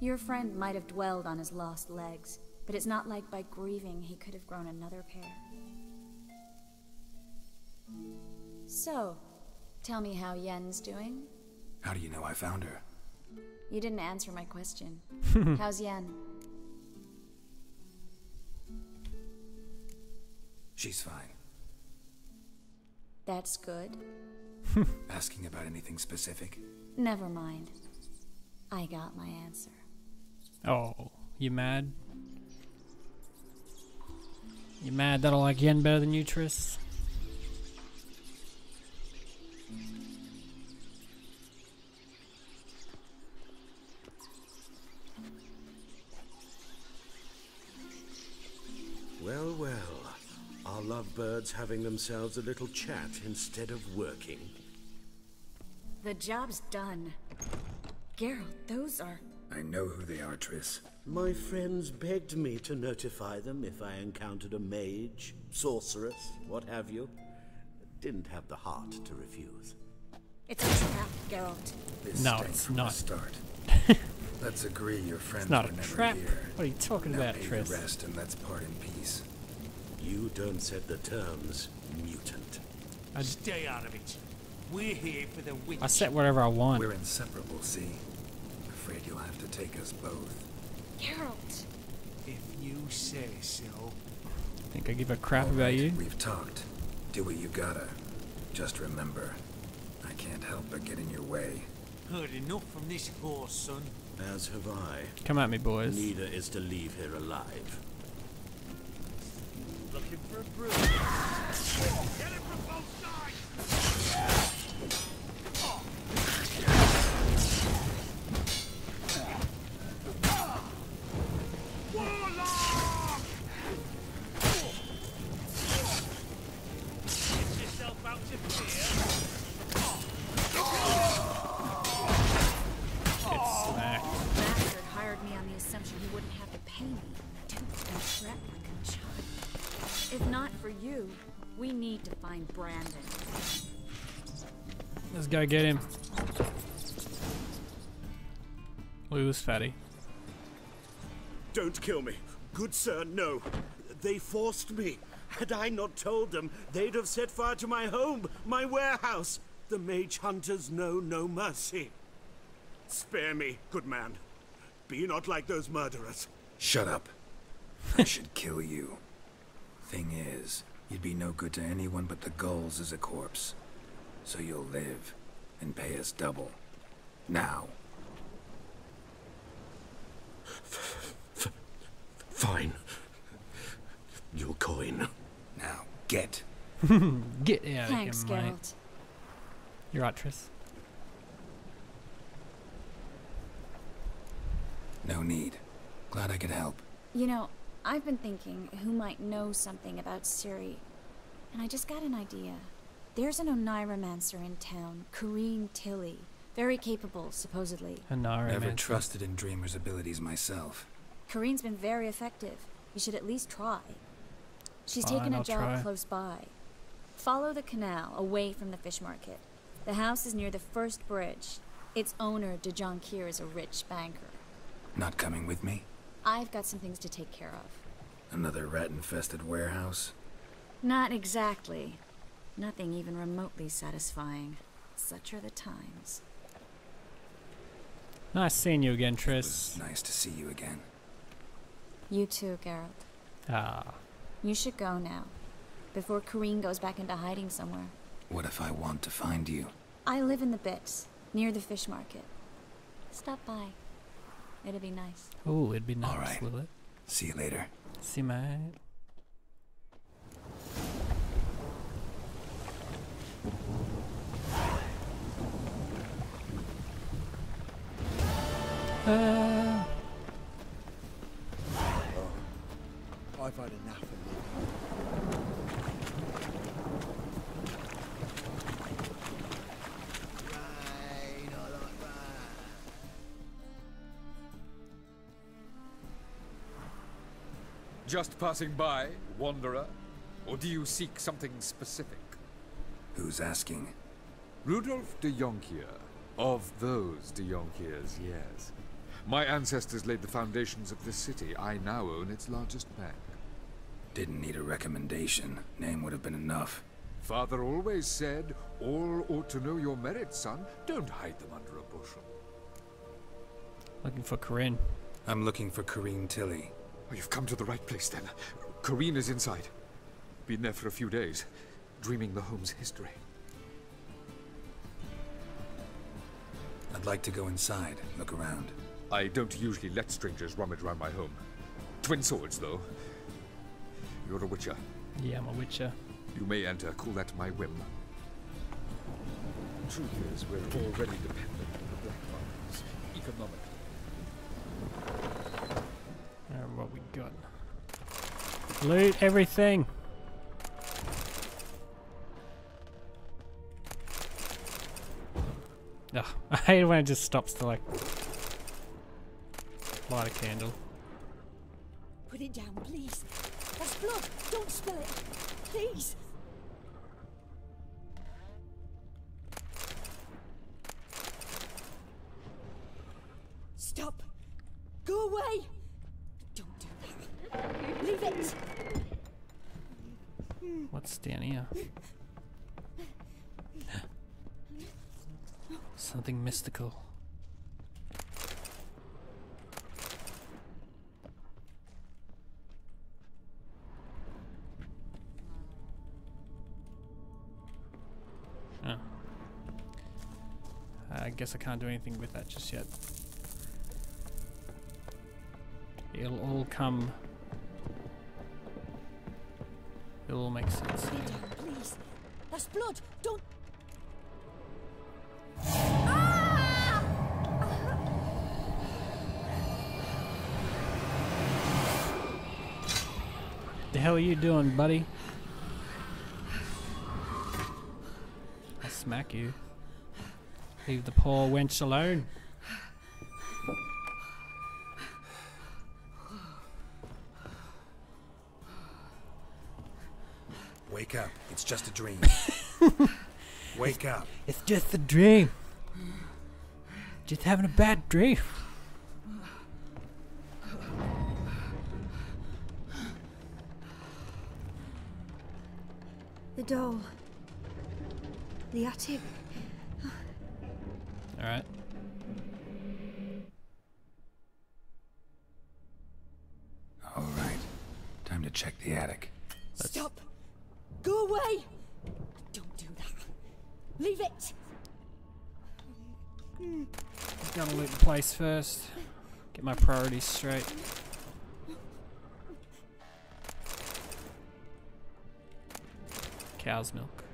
Your friend might have dwelled on his lost legs, but it's not like by grieving he could have grown another pair. So, tell me how Yen's doing? How do you know I found her? You didn't answer my question. How's Yen? She's fine. That's good. Asking about anything specific? Never mind. I got my answer. Oh, you mad? You mad that I like Yen better than you, Triss? Well, well. Our lovebirds having themselves a little chat instead of working. The job's done. Geralt, those are... I know who they are, Triss. My friends begged me to notify them if I encountered a mage, sorceress, what have you. Didn't have the heart to refuse. It's a trap, Geralt. This No, stank it's from not. the start. Let's agree your friends It's not were a never trap. here. What are you talking Now about, pay Triss? the rest and let's part in peace. You don't set the terms, mutant. Stay out of it. We're here for the witch. I set whatever I want. We're inseparable, see? Afraid you'll have to take us both. Geralt. If you say so. Think I give a crap All about right, you? We've talked. Do what you gotta. Just remember, I can't help but get in your way. Heard enough from this horse, son. As have I. Come at me, boys. Neither is to leave here alive. Look looking for a brew. Get him from both sides! Warlock! Get yourself out to fear. Bastard hired me on the assumption he wouldn't have to pay me. Dude's been trapped like a child. If not for you, we need to find Brandon. Let's go get him. Lose fatty. Don't kill me. Good sir, no. They forced me. Had I not told them, they'd have set fire to my home, my warehouse. The mage hunters know no mercy. Spare me, good man. Be not like those murderers. Shut up. I should kill you. Thing is, you'd be no good to anyone but the gulls as a corpse. So you'll live and pay us double. Now. Fine. Your coin. Now, get. Get out Thanks, of here, mate. Geralt. You're right, Triss. No need. Glad I could help. You know, I've been thinking who might know something about Ciri, and I just got an idea. There's an Oneiromancer in town, Corrine Tilly. Very capable, supposedly. Never trusted in Dreamer's abilities myself. Corrine's been very effective. You should at least try. She's Fine, taken a I'll job try. close by. Follow the canal, away from the fish market. The house is near the first bridge. Its owner, De Jonquier, is a rich banker. Not coming with me? I've got some things to take care of. Another rat-infested warehouse? Not exactly. Nothing even remotely satisfying. Such are the times. Nice seeing you again, Triss. Nice to see you again. You too, Geralt. Ah. You should go now, before Corrine goes back into hiding somewhere. What if I want to find you? I live in the Bits, near the fish market. Stop by. It'd be nice. Ooh, it'd be nice, All right. will it? See you later. See you, mate. I've had enough of it. Just passing by, wanderer? Or do you seek something specific? Who's asking? Rudolf de Jonquier. Of those de Jonquiers, yes. My ancestors laid the foundations of this city. I now own its largest bank. Didn't need a recommendation. Name would have been enough. Father always said, all ought to know your merits, son. Don't hide them under a bushel. Looking for Corinne. I'm looking for Corrine Tilly. Oh, you've come to the right place, then. Corrine is inside. Been there for a few days, dreaming the home's history. I'd like to go inside, look around. I don't usually let strangers rummage around my home. Twin swords, though. You're a witcher. Yeah, I'm a witcher. You may enter, call that my whim. Truth is, we're already dependent on the Black Markets, economically. Alright, what we got? Loot everything! Ugh, I hate it when it just stops to like light a candle. Put it down, please. That's blood. Don't spill it. Please. Stop. Go away. Don't do that. Leave it. What's down here? Something mystical. Oh. I guess I can't do anything with that just yet. It'll all come It all makes sense. Put it down, please. That's blood. Don't. The hell are you doing, buddy? I'll smack you. Leave the poor wench alone. Wake up. It's just a dream. Wake up. It's just a dream. Just having a bad dream. The doll. The attic. Alright. Alright. Time to check the attic. Stop! Go away! Don't do that. Leave it! Gotta loot the place first. Get my priorities straight. Cow's milk.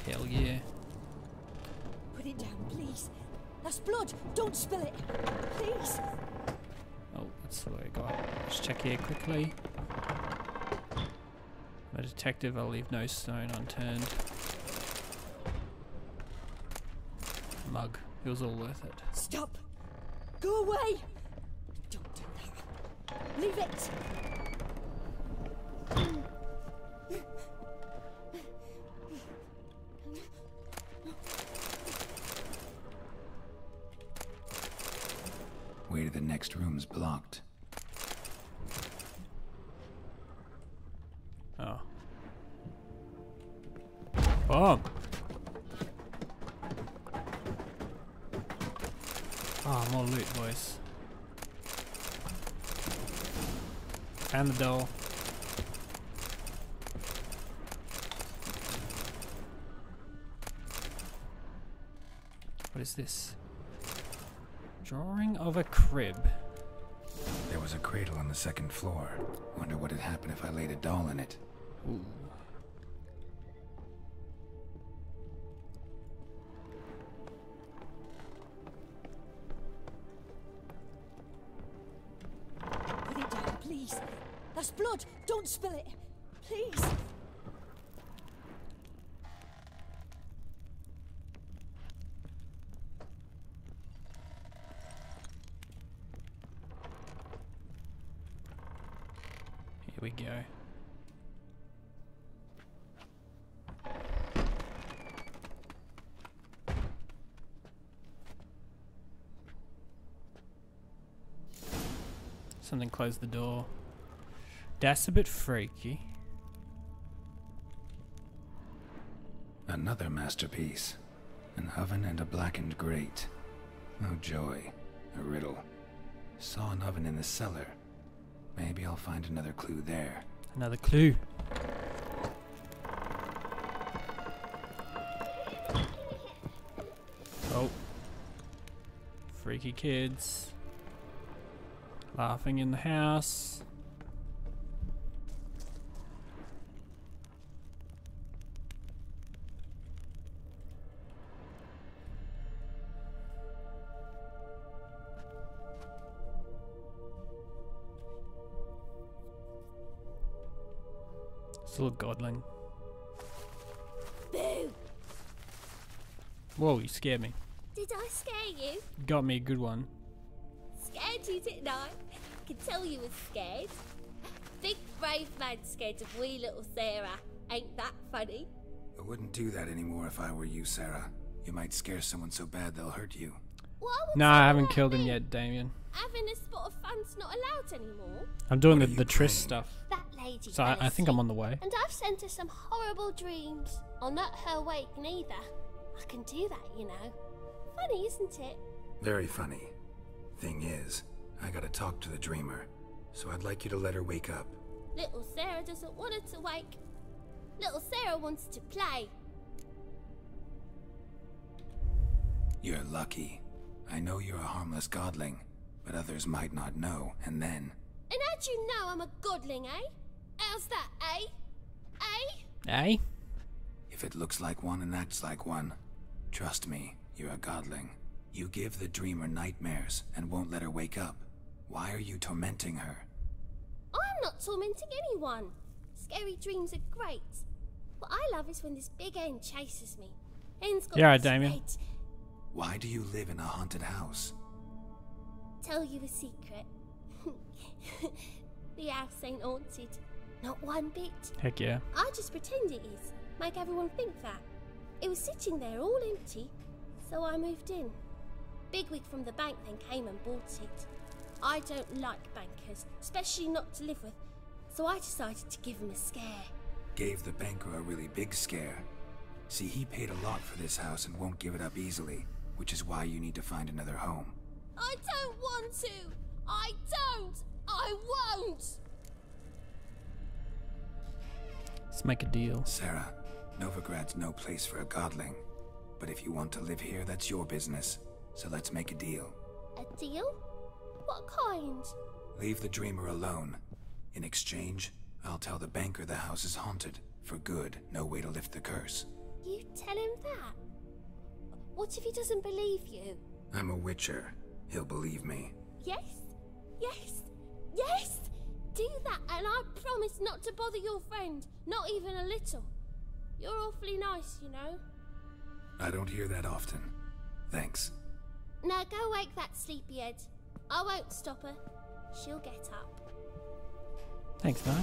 Hell yeah. Put it down, please. That's blood. Don't spill it. Please. Oh, that's the way I got it. Let's check here quickly. I'm a detective, I'll leave no stone unturned. Mug. It was all worth it. Stop! Go away! Don't do that. Leave it! Way to the next room's blocked. Oh. Bomb! Oh, more loot, boys. And the doll. What is this? Drawing of a crib. There was a cradle on the second floor. Wonder what had happened if I laid a doll in it. Ooh. Put it down, please. That's blood. Don't spill it. Please. Here we go. Something closed the door. That's a bit freaky. Another masterpiece. An oven and a blackened grate. Oh joy. A riddle. Saw an oven in the cellar. Maybe I'll find another clue there. Another clue. Oh. Freaky kids. Laughing in the house. Still a godling. Boo! Whoa, you scared me. Did I scare you? Got me a good one. Scared you, didn't I? Could tell you was scared. Big brave man scared of wee little Sarah. Ain't that funny? I wouldn't do that anymore if I were you, Sarah. You might scare someone so bad they'll hurt you. Nah, I haven't killed him yet, Damien. Having a spot of fun's not allowed anymore. I'm doing the Triss stuff. That lady. So I think I'm on the way. And I've sent her some horrible dreams. I'll not her wake neither. I can do that, you know. Funny, isn't it? Very funny. Thing is, I gotta talk to the dreamer. So I'd like you to let her wake up. Little Sarah doesn't want her to wake. Little Sarah wants to play. You're lucky. I know you're a harmless godling, but others might not know, and then... And how'd you know I'm a godling, eh? How's that, eh? Eh? If it looks like one and acts like one, trust me, you're a godling. You give the dreamer nightmares and won't let her wake up. Why are you tormenting her? I'm not tormenting anyone. Scary dreams are great. What I love is when this big end chases me. End's got Yeah, this Damien. red. Why do you live in a haunted house? Tell you a secret. The house ain't haunted. Not one bit. Heck yeah. I just pretend it is. Make everyone think that. It was sitting there all empty, so I moved in. Bigwig from the bank then came and bought it. I don't like bankers, especially not to live with, so I decided to give him a scare. Gave the banker a really big scare. See, he paid a lot for this house and won't give it up easily, which is why you need to find another home. I don't want to! I don't! I won't! Let's make a deal. Sarah, Novigrad's no place for a godling. But if you want to live here, that's your business. So let's make a deal. A deal? What kind? Leave the dreamer alone. In exchange, I'll tell the banker the house is haunted. For good, no way to lift the curse. You tell him that? What if he doesn't believe you? I'm a witcher. He'll believe me. Yes? Yes? Yes! Do that and I promise not to bother your friend. Not even a little. You're awfully nice, you know. I don't hear that often. Thanks. Now go wake that sleepyhead. I won't stop her. She'll get up. Thanks, mate.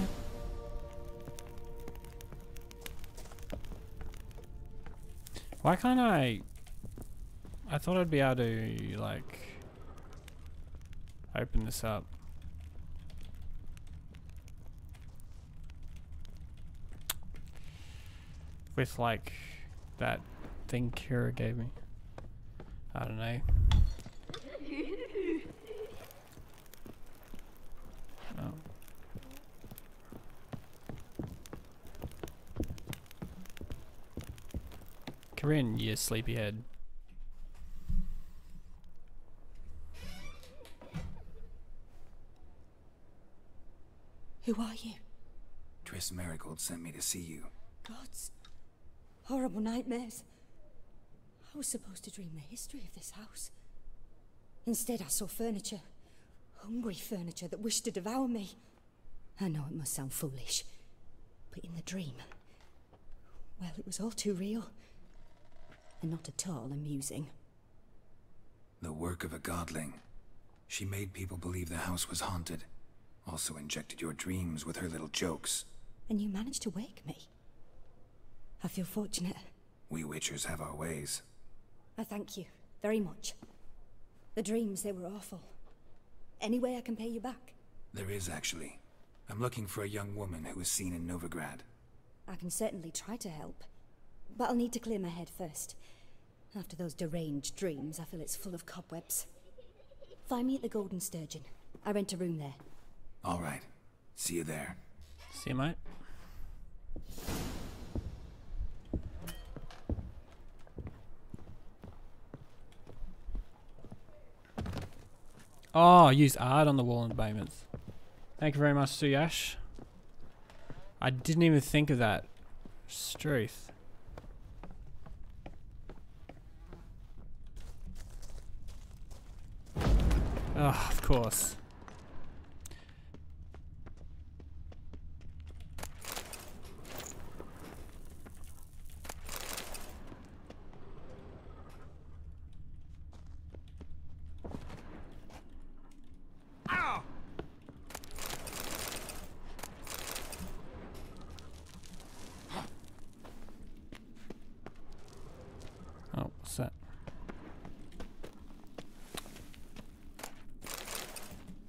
Why can't I thought I'd be able to, like, open this up. With, like, that thing Kira gave me. I don't know. Oh. Come in, you sleepyhead. Who are you? Triss Marigold sent me to see you. Gods. Horrible nightmares. I was supposed to dream the history of this house. Instead, I saw furniture. Hungry furniture that wished to devour me. I know it must sound foolish, but in the dream, well, it was all too real. And not at all amusing. The work of a godling. She made people believe the house was haunted. Also injected your dreams with her little jokes. And you managed to wake me. I feel fortunate. We witchers have our ways. I thank you very much. The dreams, they were awful. Any way I can pay you back? There is, actually. I'm looking for a young woman who was seen in Novigrad. I can certainly try to help. But I'll need to clear my head first. After those deranged dreams, I feel it's full of cobwebs. Find me at the Golden Sturgeon. I rent a room there. All right. See you there. See you, mate. Oh, use art on the wall embayments. Thank you very much, Suyash. I didn't even think of that. Struth. Oh, of course. Oh, what's that?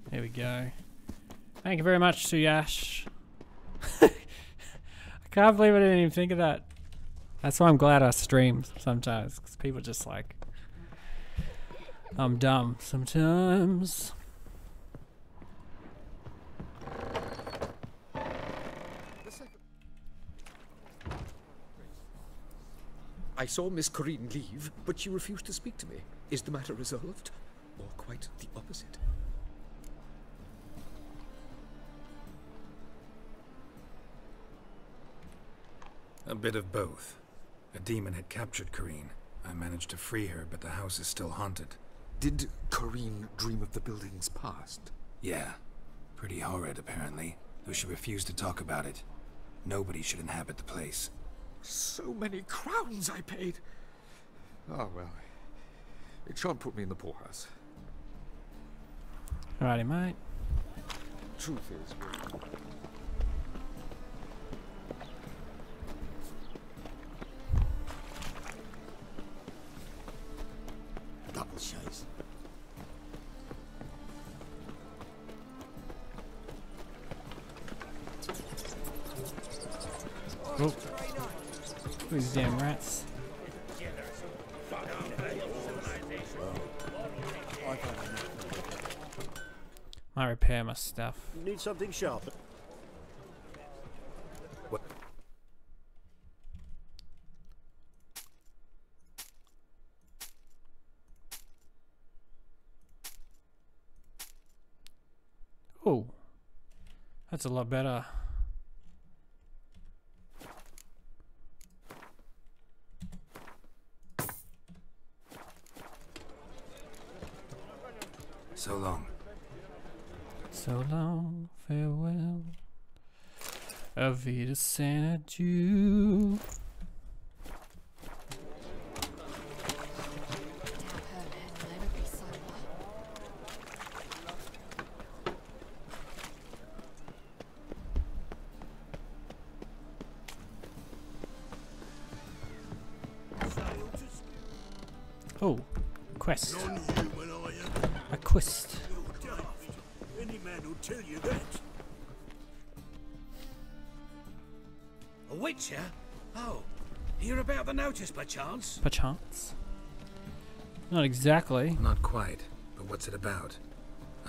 There we go. Thank you very much, Suyash. I can't believe I didn't even think of that. That's why I'm glad I stream sometimes, because people just like... I'm dumb sometimes. I saw Miss Corinne leave, but she refused to speak to me. Is the matter resolved? Or quite the opposite? A bit of both. A demon had captured Corrine. I managed to free her, but the house is still haunted. Did Corrine dream of the building's past? Yeah. Pretty horrid, apparently, though she refused to talk about it. Nobody should inhabit the place. So many crowns I paid! Oh, well. It shan't put me in the poorhouse. Alrighty, mate. Truth is... Double chase. Oh. These damn rats. I repair my stuff. Need something sharp. What? Oh, that's a lot better. So long. So long, farewell. Auf Wiedersehen, adieu. Oh, quest. A quest. Any man will tell you that. A witcher? Oh, hear about the notice by chance? Perchance. Not exactly. Not quite, but what's it about?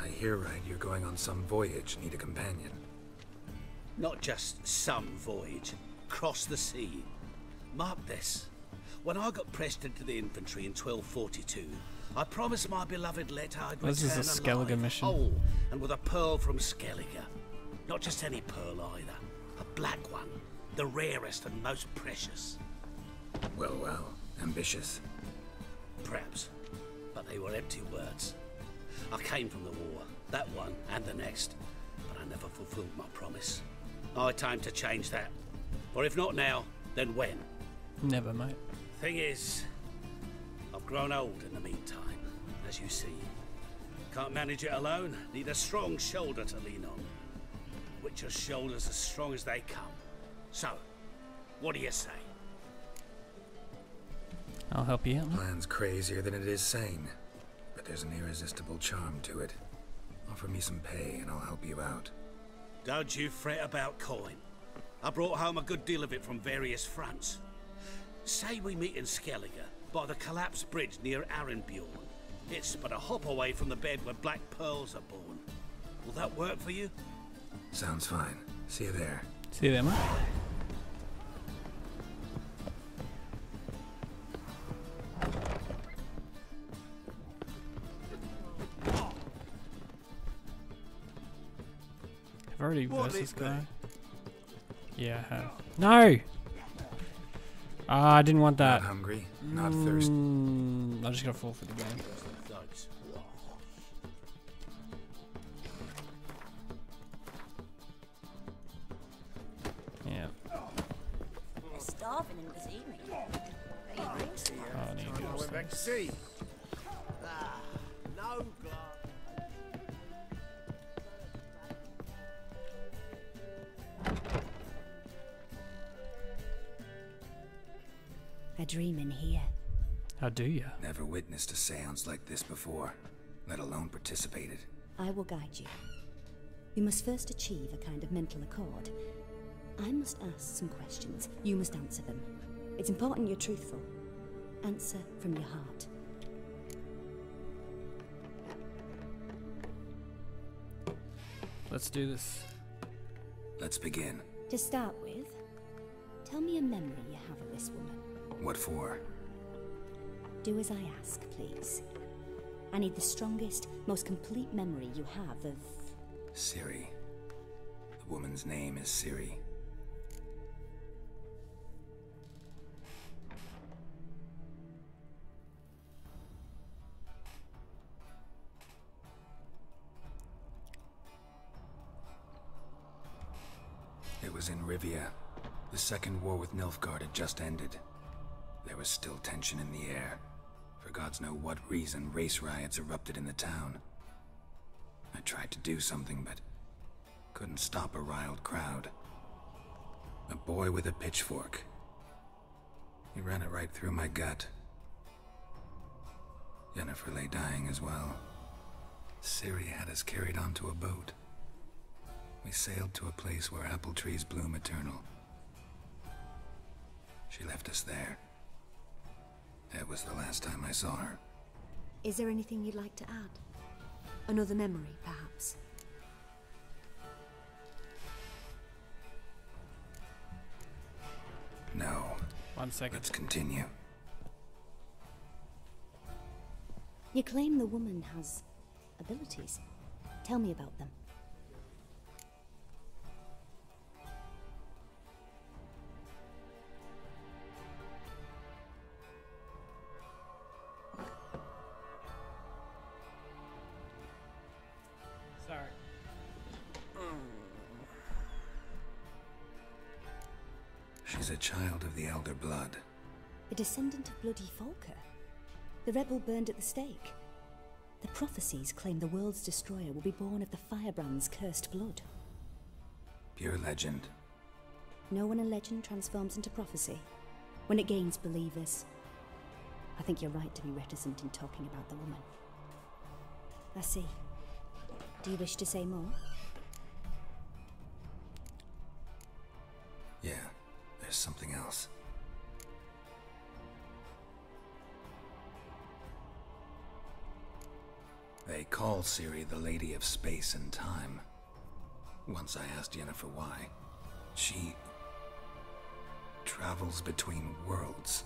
I hear right, you're going on some voyage, need a companion. Not just some voyage. Cross the sea. Mark this. When I got pressed into the infantry in 1242, I promised my beloved Let I'd This is a return Skellige alive, mission. whole, and with a pearl from Skellige. Not just any pearl either. A black one. The rarest and most precious. Well, well, ambitious. Perhaps. But they were empty words. I came from the war, that one and the next, but I never fulfilled my promise. High time to change that. Or if not now, then when? Never, mate. Thing is, I've grown old in the meantime, as you see. Can't manage it alone, need a strong shoulder to lean on. Witcher's shoulders as strong as they come. So, what do you say? I'll help you out. Plan's crazier than it is sane, but there's an irresistible charm to it. Offer me some pay and I'll help you out. Don't you fret about coin. I brought home a good deal of it from various fronts. Say we meet in Skellige, by the collapsed bridge near Arenbjorn. It's but a hop away from the bed where black pearls are born. Will that work for you? Sounds fine. See you there. See you there, mate. I've already versed this guy. Yeah, I have. No! Ah, I didn't want that. Not hungry, not thirsty. I'm just gonna fall for the game. Yeah. They're starving in this evening. Oh, I need to do I went back to sea. Ah, no glass. I dream in here. How do you? Never witnessed a seance like this before, let alone participated. I will guide you. You must first achieve a kind of mental accord. I must ask some questions. You must answer them. It's important you're truthful. Answer from your heart. Let's do this. Let's begin. To start with, tell me a memory you have of this woman. What for? Do as I ask, please. I need the strongest, most complete memory you have of... Ciri. The woman's name is Ciri. was in Rivia. The second war with Nilfgaard had just ended. There was still tension in the air. For gods know what reason, race riots erupted in the town. I tried to do something, but couldn't stop a riled crowd. A boy with a pitchfork. He ran it right through my gut. Yennefer lay dying as well. Ciri had us carried onto a boat. We sailed to a place where apple trees bloom eternal. She left us there. That was the last time I saw her. Is there anything you'd like to add? Another memory, perhaps? No. 1 second. Let's continue. You claim the woman has abilities. Tell me about them. Sorry. She's a child of the Elder Blood. A descendant of bloody Volker. The rebel burned at the stake. The prophecies claim the world's destroyer will be born of the firebrand's cursed blood. Pure legend. No one in legend transforms into prophecy when it gains believers. I think you're right to be reticent in talking about the woman. I see. Do you wish to say more? Yeah, there's something else. They call Ciri the Lady of Space and Time. Once I asked Yennefer why. She travels between worlds.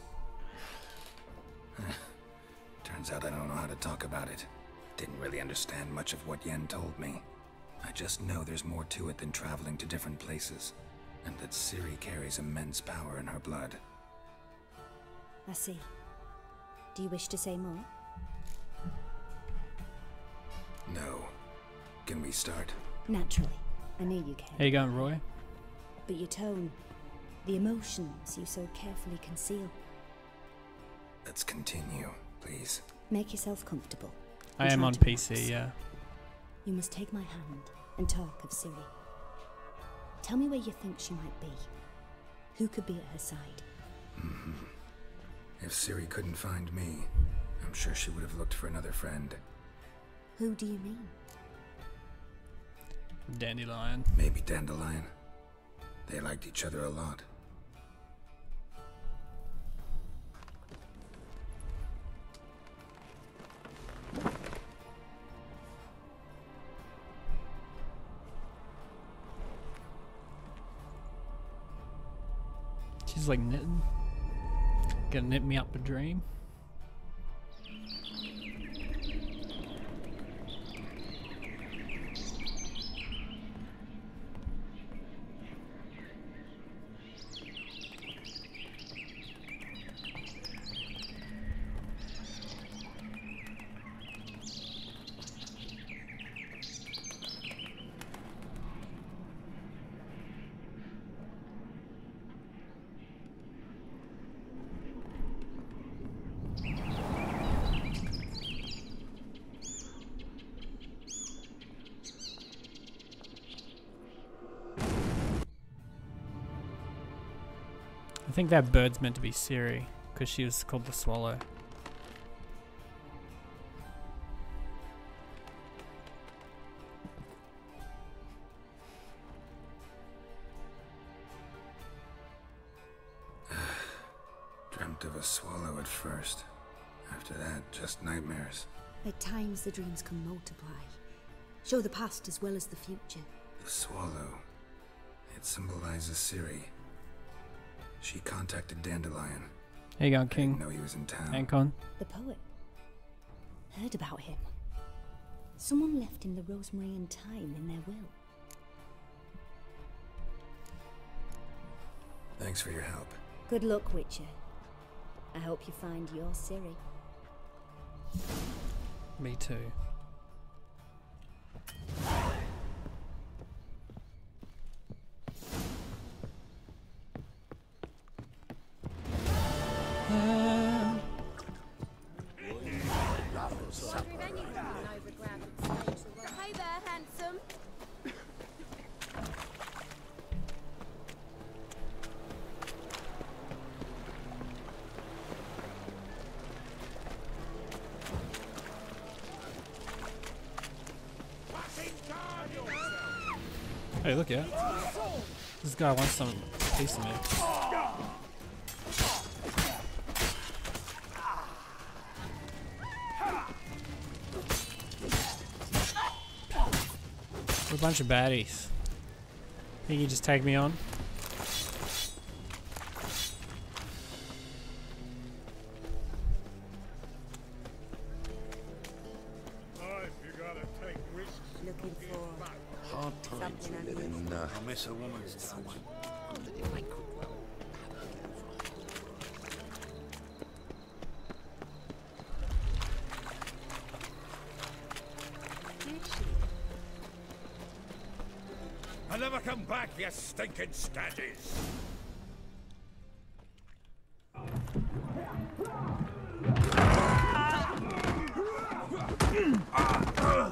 Turns out I don't know how to talk about it. Didn't really understand much of what Yen told me. I just know there's more to it than traveling to different places, and that Ciri carries immense power in her blood. I see. Do you wish to say more? No. Can we start? Naturally. I knew you can. How you going, Roy? But your tone, the emotions you so carefully conceal. Let's continue, please. Make yourself comfortable. I am try on to PC, relax. yeah. You must take my hand and talk of Ciri. Tell me where you think she might be. Who could be at her side? If Ciri couldn't find me, I'm sure she would have looked for another friend. Who do you mean? Dandelion. Maybe Dandelion. They liked each other a lot. She's like knitting. Gonna knit me up a dream. I think that bird's meant to be Ciri, because she was called the Swallow. Dreamt of a swallow at first. After that, just nightmares. At times the dreams can multiply. Show the past as well as the future. The swallow. It symbolizes Ciri. She contacted Dandelion. How you going, King? I didn't know he was in town. Ancon? The poet. Heard about him. Someone left him the rosemary and thyme in their will. Thanks for your help. Good luck, Witcher. I hope you find your Ciri. Me too. Hey, look out. This guy wants some piece of me. We're a bunch of baddies. Think you just take me on? Hard times we live in. I miss a woman's touch. If I could, well, I'll never come back, you stinking standies!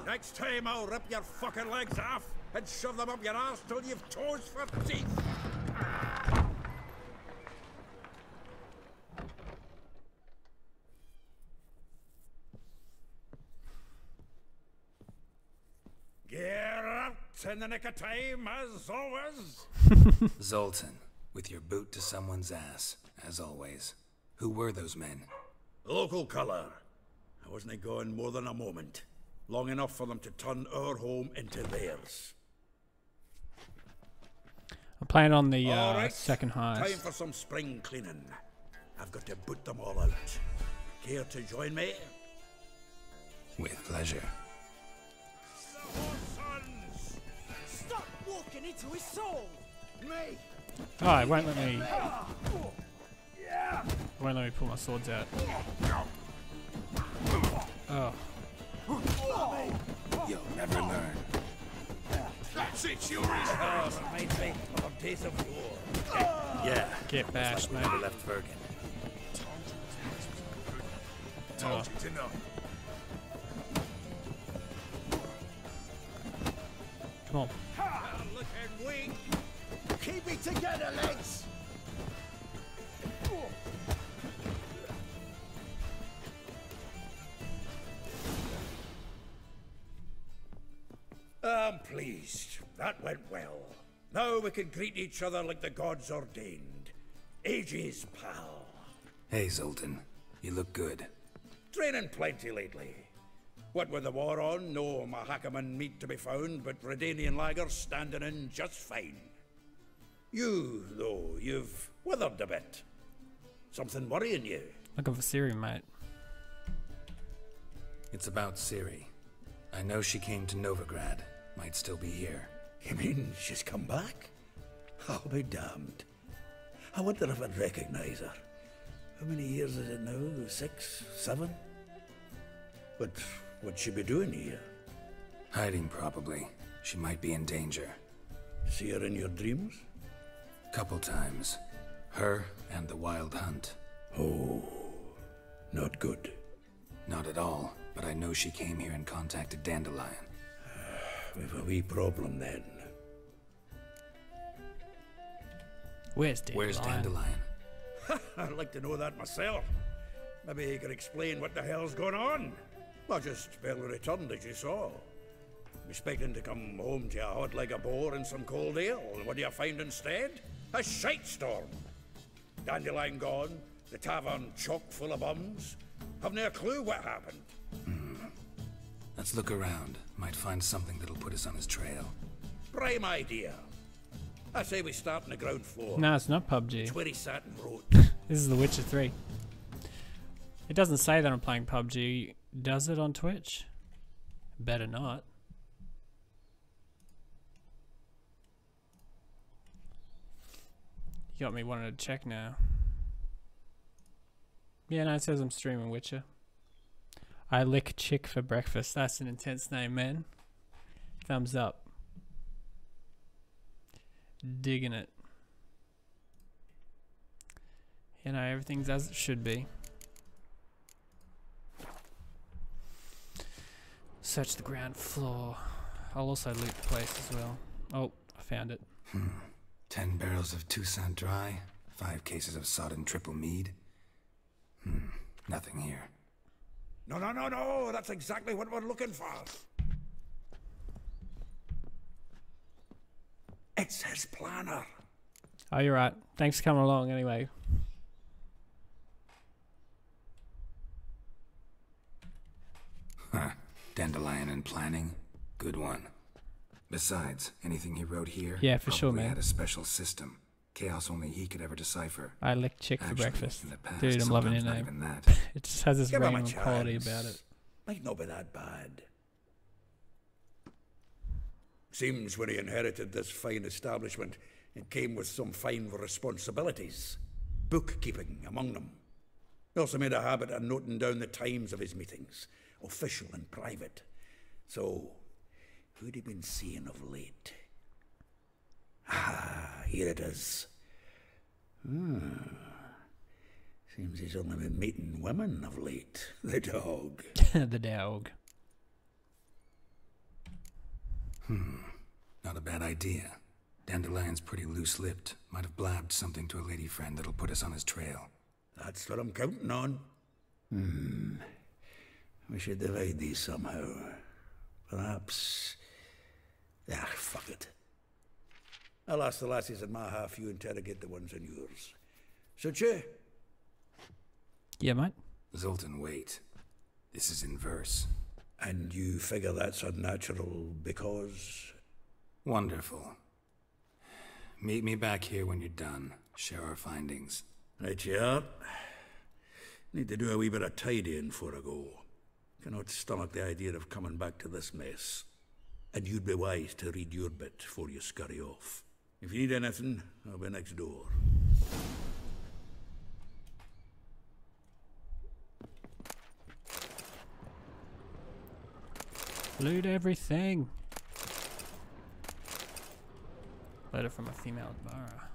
Next time I'll rip your fucking legs off and shove them up your ass till you've toes for teeth! Get out in the nick of time, as always! Zoltan, with your boot to someone's ass, as always. Who were those men? Local colour. I wasn't gone more than a moment. Long enough for them to turn our home into theirs. I'm playing on the All right, second highest. time for some spring cleaning. I've got to boot them all out. Care to join me? With pleasure. Stop walking into his soul! Me! Oh, it won't let me. It won't let me pull my swords out. Oh. You'll never learn. That's it, you're his reminds me of days of war. Yeah. Get bashed, like mate. we never left Bergen. Told you to know. Come on. Looking weak. Keep it together, legs! I'm pleased. That went well. Now we can greet each other like the gods ordained. Ages, pal. Hey, Zoltan. You look good. Training plenty lately. What with the war on, no Mahakaman meat to be found, but Redanian lagers standing in just fine. You, though, you've withered a bit. Something worrying you? Looking for Siri, mate. It's about Ciri. I know she came to Novigrad. Might still be here. You mean she's come back? I'll be damned. I wonder if I'd recognize her. How many years is it now? 6, 7? But what'd she be doing here? Hiding, probably. She might be in danger. See her in your dreams? Couple times. Her and the Wild Hunt. Oh, not good. Not at all, but I know she came here and contacted Dandelion. We've a wee problem then. Where's Dandelion? Where's Dandelion? I'd like to know that myself. Maybe he could explain what the hell's going on. Well, just barely returned, as you saw. Expecting to come home to a hot leg of boar and some cold ale, and what do you find instead? A shite storm. Dandelion gone, the tavern chock full of bums. Haven't a clue what happened. Let's look around. Might find something that'll put us on his trail. Prime idea. I say we start on the ground floor. No, it's not PUBG. It's where he sat and wrote. This is The Witcher 3. It doesn't say that I'm playing PUBG. Does it on Twitch? Better not. You got me wanting to check now. Yeah, no, it says I'm streaming Witcher. I lick chick for breakfast. That's an intense name, man. Thumbs up. Digging it. You know, everything's as it should be. Search the ground floor. I'll also loot the place as well. Oh, I found it. 10 barrels of Toussaint Dry, 5 cases of sodden triple mead. Nothing here. No, no, no, no! That's exactly what we're looking for. It's his planner. Oh, you're right. Thanks for coming along anyway. Huh. Dandelion and planning? Good one. Besides, anything he wrote here Yeah, for sure, probably man. had a special system. Chaos only he could ever decipher. I lick chick for Actually, breakfast. in the past, Dude, I'm loving your sometimes name. not even that. It just has this Give him a random quality chance. about it. Might not be that bad. Seems when he inherited this fine establishment, it came with some fine responsibilities. Bookkeeping among them. He also made a habit of noting down the times of his meetings, official and private. So, who'd he been seeing of late? Ah, here it is. Seems he's only been meeting women of late. The dog. The dog. Not a bad idea. Dandelion's pretty loose-lipped. Might have blabbed something to a lady friend that'll put us on his trail. That's what I'm counting on. We should divide these somehow. Perhaps... Ah, fuck it. I'll ask the lassies in my half, you interrogate the ones in yours. Should you? Yeah, mate. Zoltan, wait. This is in verse. And you figure that's unnatural because... Wonderful. Meet me back here when you're done. Share our findings. Right you are. Need to do a wee bit of tidying before I go. Cannot stomach the idea of coming back to this mess. And you'd be wise to read your bit before you scurry off. If you need anything, I'll be next door. Loot everything. Letter from a female admirer.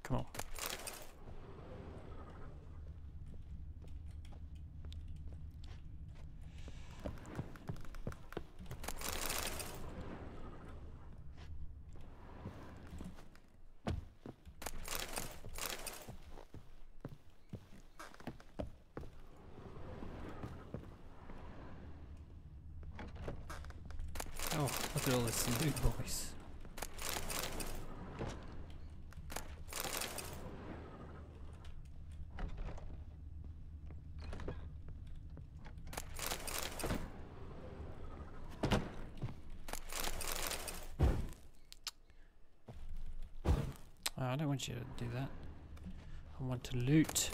Come on. Oh, look at all this loot, boys. I don't want you to do that. I want to loot.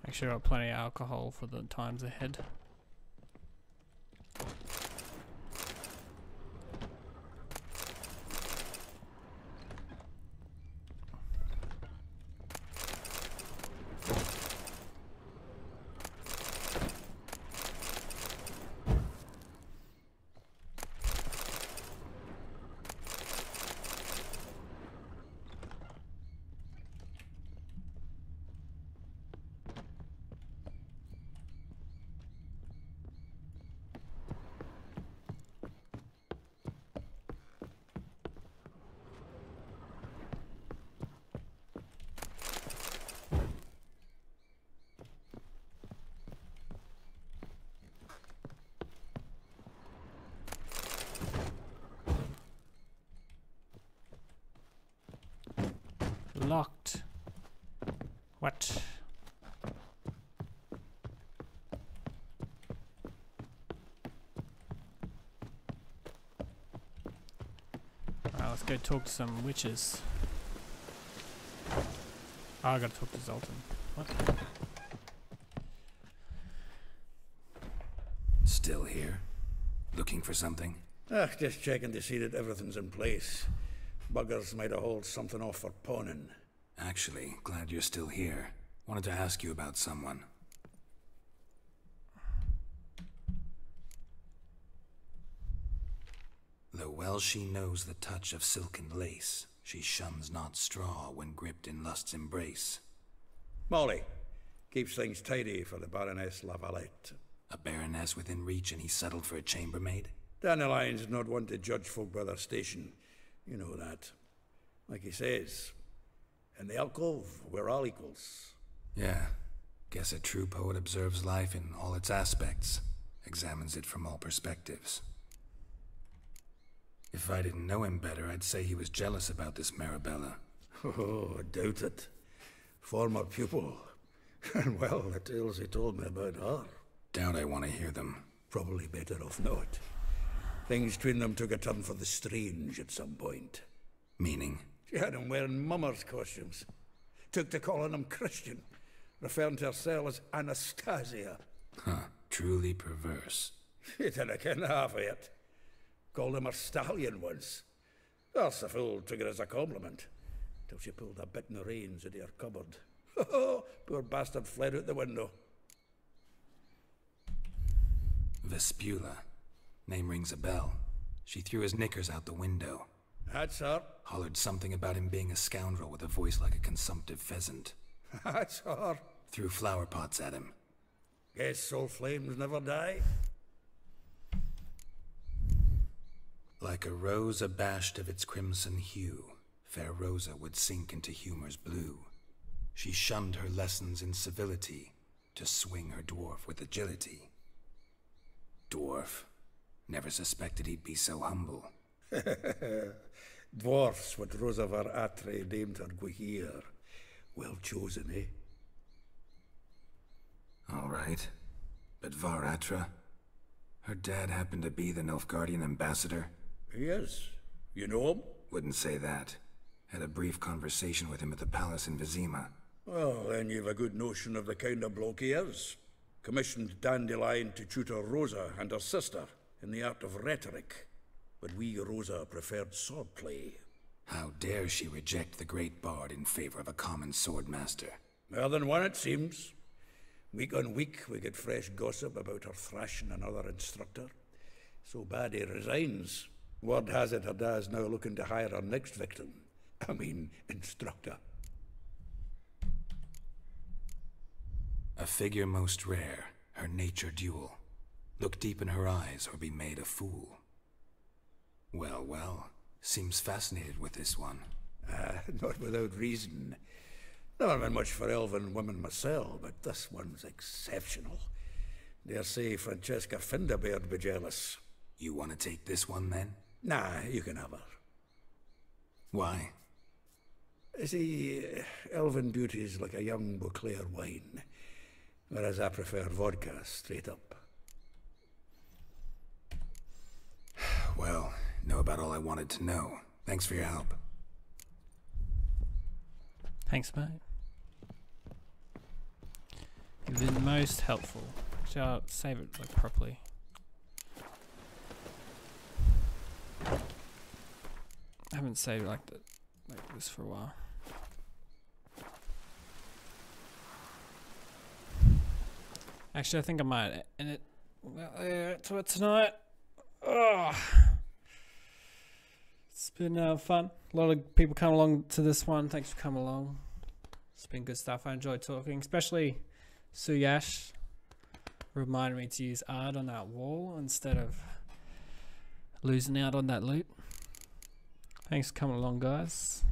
Make sure I got plenty of alcohol for the times ahead. Locked. What? Alright, let's go talk to some witches. Oh, I gotta talk to Zoltan. What? Still here? Looking for something? Just checking to see that everything's in place. Buggers might have hauled something off for pawning. Actually, glad you're still here. Wanted to ask you about someone. Though well she knows the touch of silken lace, she shuns not straw when gripped in lust's embrace. Molly, Keeps things tidy for the Baroness Lavalette. A baroness within reach and he settled for a chambermaid? Dandelion's not one to judge folk by their station. You know that. Like he says, in the alcove, we're all equals. Yeah. Guess a true poet observes life in all its aspects, examines it from all perspectives. If I didn't know him better, I'd say he was jealous about this Marabella. Oh, I doubt it. Former pupil. And well, the tales he told me about her. Doubt I want to hear them. Probably better off not. Things between them took a turn for the strange at some point. Meaning? She had him wearing mummers' costumes. Took to calling him Christian, referring to herself as Anastasia. Huh, truly perverse. She didn't ken half of it. Called him a stallion once. That's the fool took it as a compliment, till she pulled a bit in the reins into her cupboard. Oh, poor bastard fled out the window. Vespula. Name rings a bell. She threw his knickers out the window. That's her. Hollered something about him being a scoundrel with a voice like a consumptive pheasant. That's her. Threw flower pots at him. Guess soul flames never die. Like a rose abashed of its crimson hue, fair Rosa would sink into humor's blue. She shunned her lessons in civility to swing her dwarf with agility. Dwarf. Never suspected he'd be so humble. Dwarfs, what Rosa var Atre named her Guihir. Well chosen, eh? All right. But Var Atra? Her dad happened to be the Nilfgaardian ambassador? Yes. You know him? Wouldn't say that. Had a brief conversation with him at the palace in Vizima. Well, then you've a good notion of the kind of bloke he is. Commissioned Dandelion to tutor Rosa and her sister in the art of rhetoric. But we, Rosa, preferred swordplay. How dare she reject the great bard in favor of a common swordmaster? More than one, it seems. Week on week, we get fresh gossip about her thrashing another instructor. So bad he resigns. Word has it her dad's now looking to hire her next victim. I mean, instructor. A figure most rare, her nature dual. Look deep in her eyes or be made a fool. Well, well, seems fascinated with this one. Not without reason. Never been much for elven women myself, but this one's exceptional. Dare say Francesca Finderbeard be jealous. You want to take this one, then? Nah, you can have her. Why? See, elven beauty's like a young Beauclair wine, whereas I prefer vodka straight up. Well, know about all I wanted to know. Thanks for your help. Thanks, mate. You've been most helpful. Actually, I'll save it like properly. I haven't saved like this for a while. Actually, I think I might end it to it tonight. Oh. It's been fun. A lot of people come along to this one. Thanks for coming along. It's been good stuff. I enjoyed talking, especially Suyash reminded me to use art on that wall instead of losing out on that loot. Thanks for coming along, guys.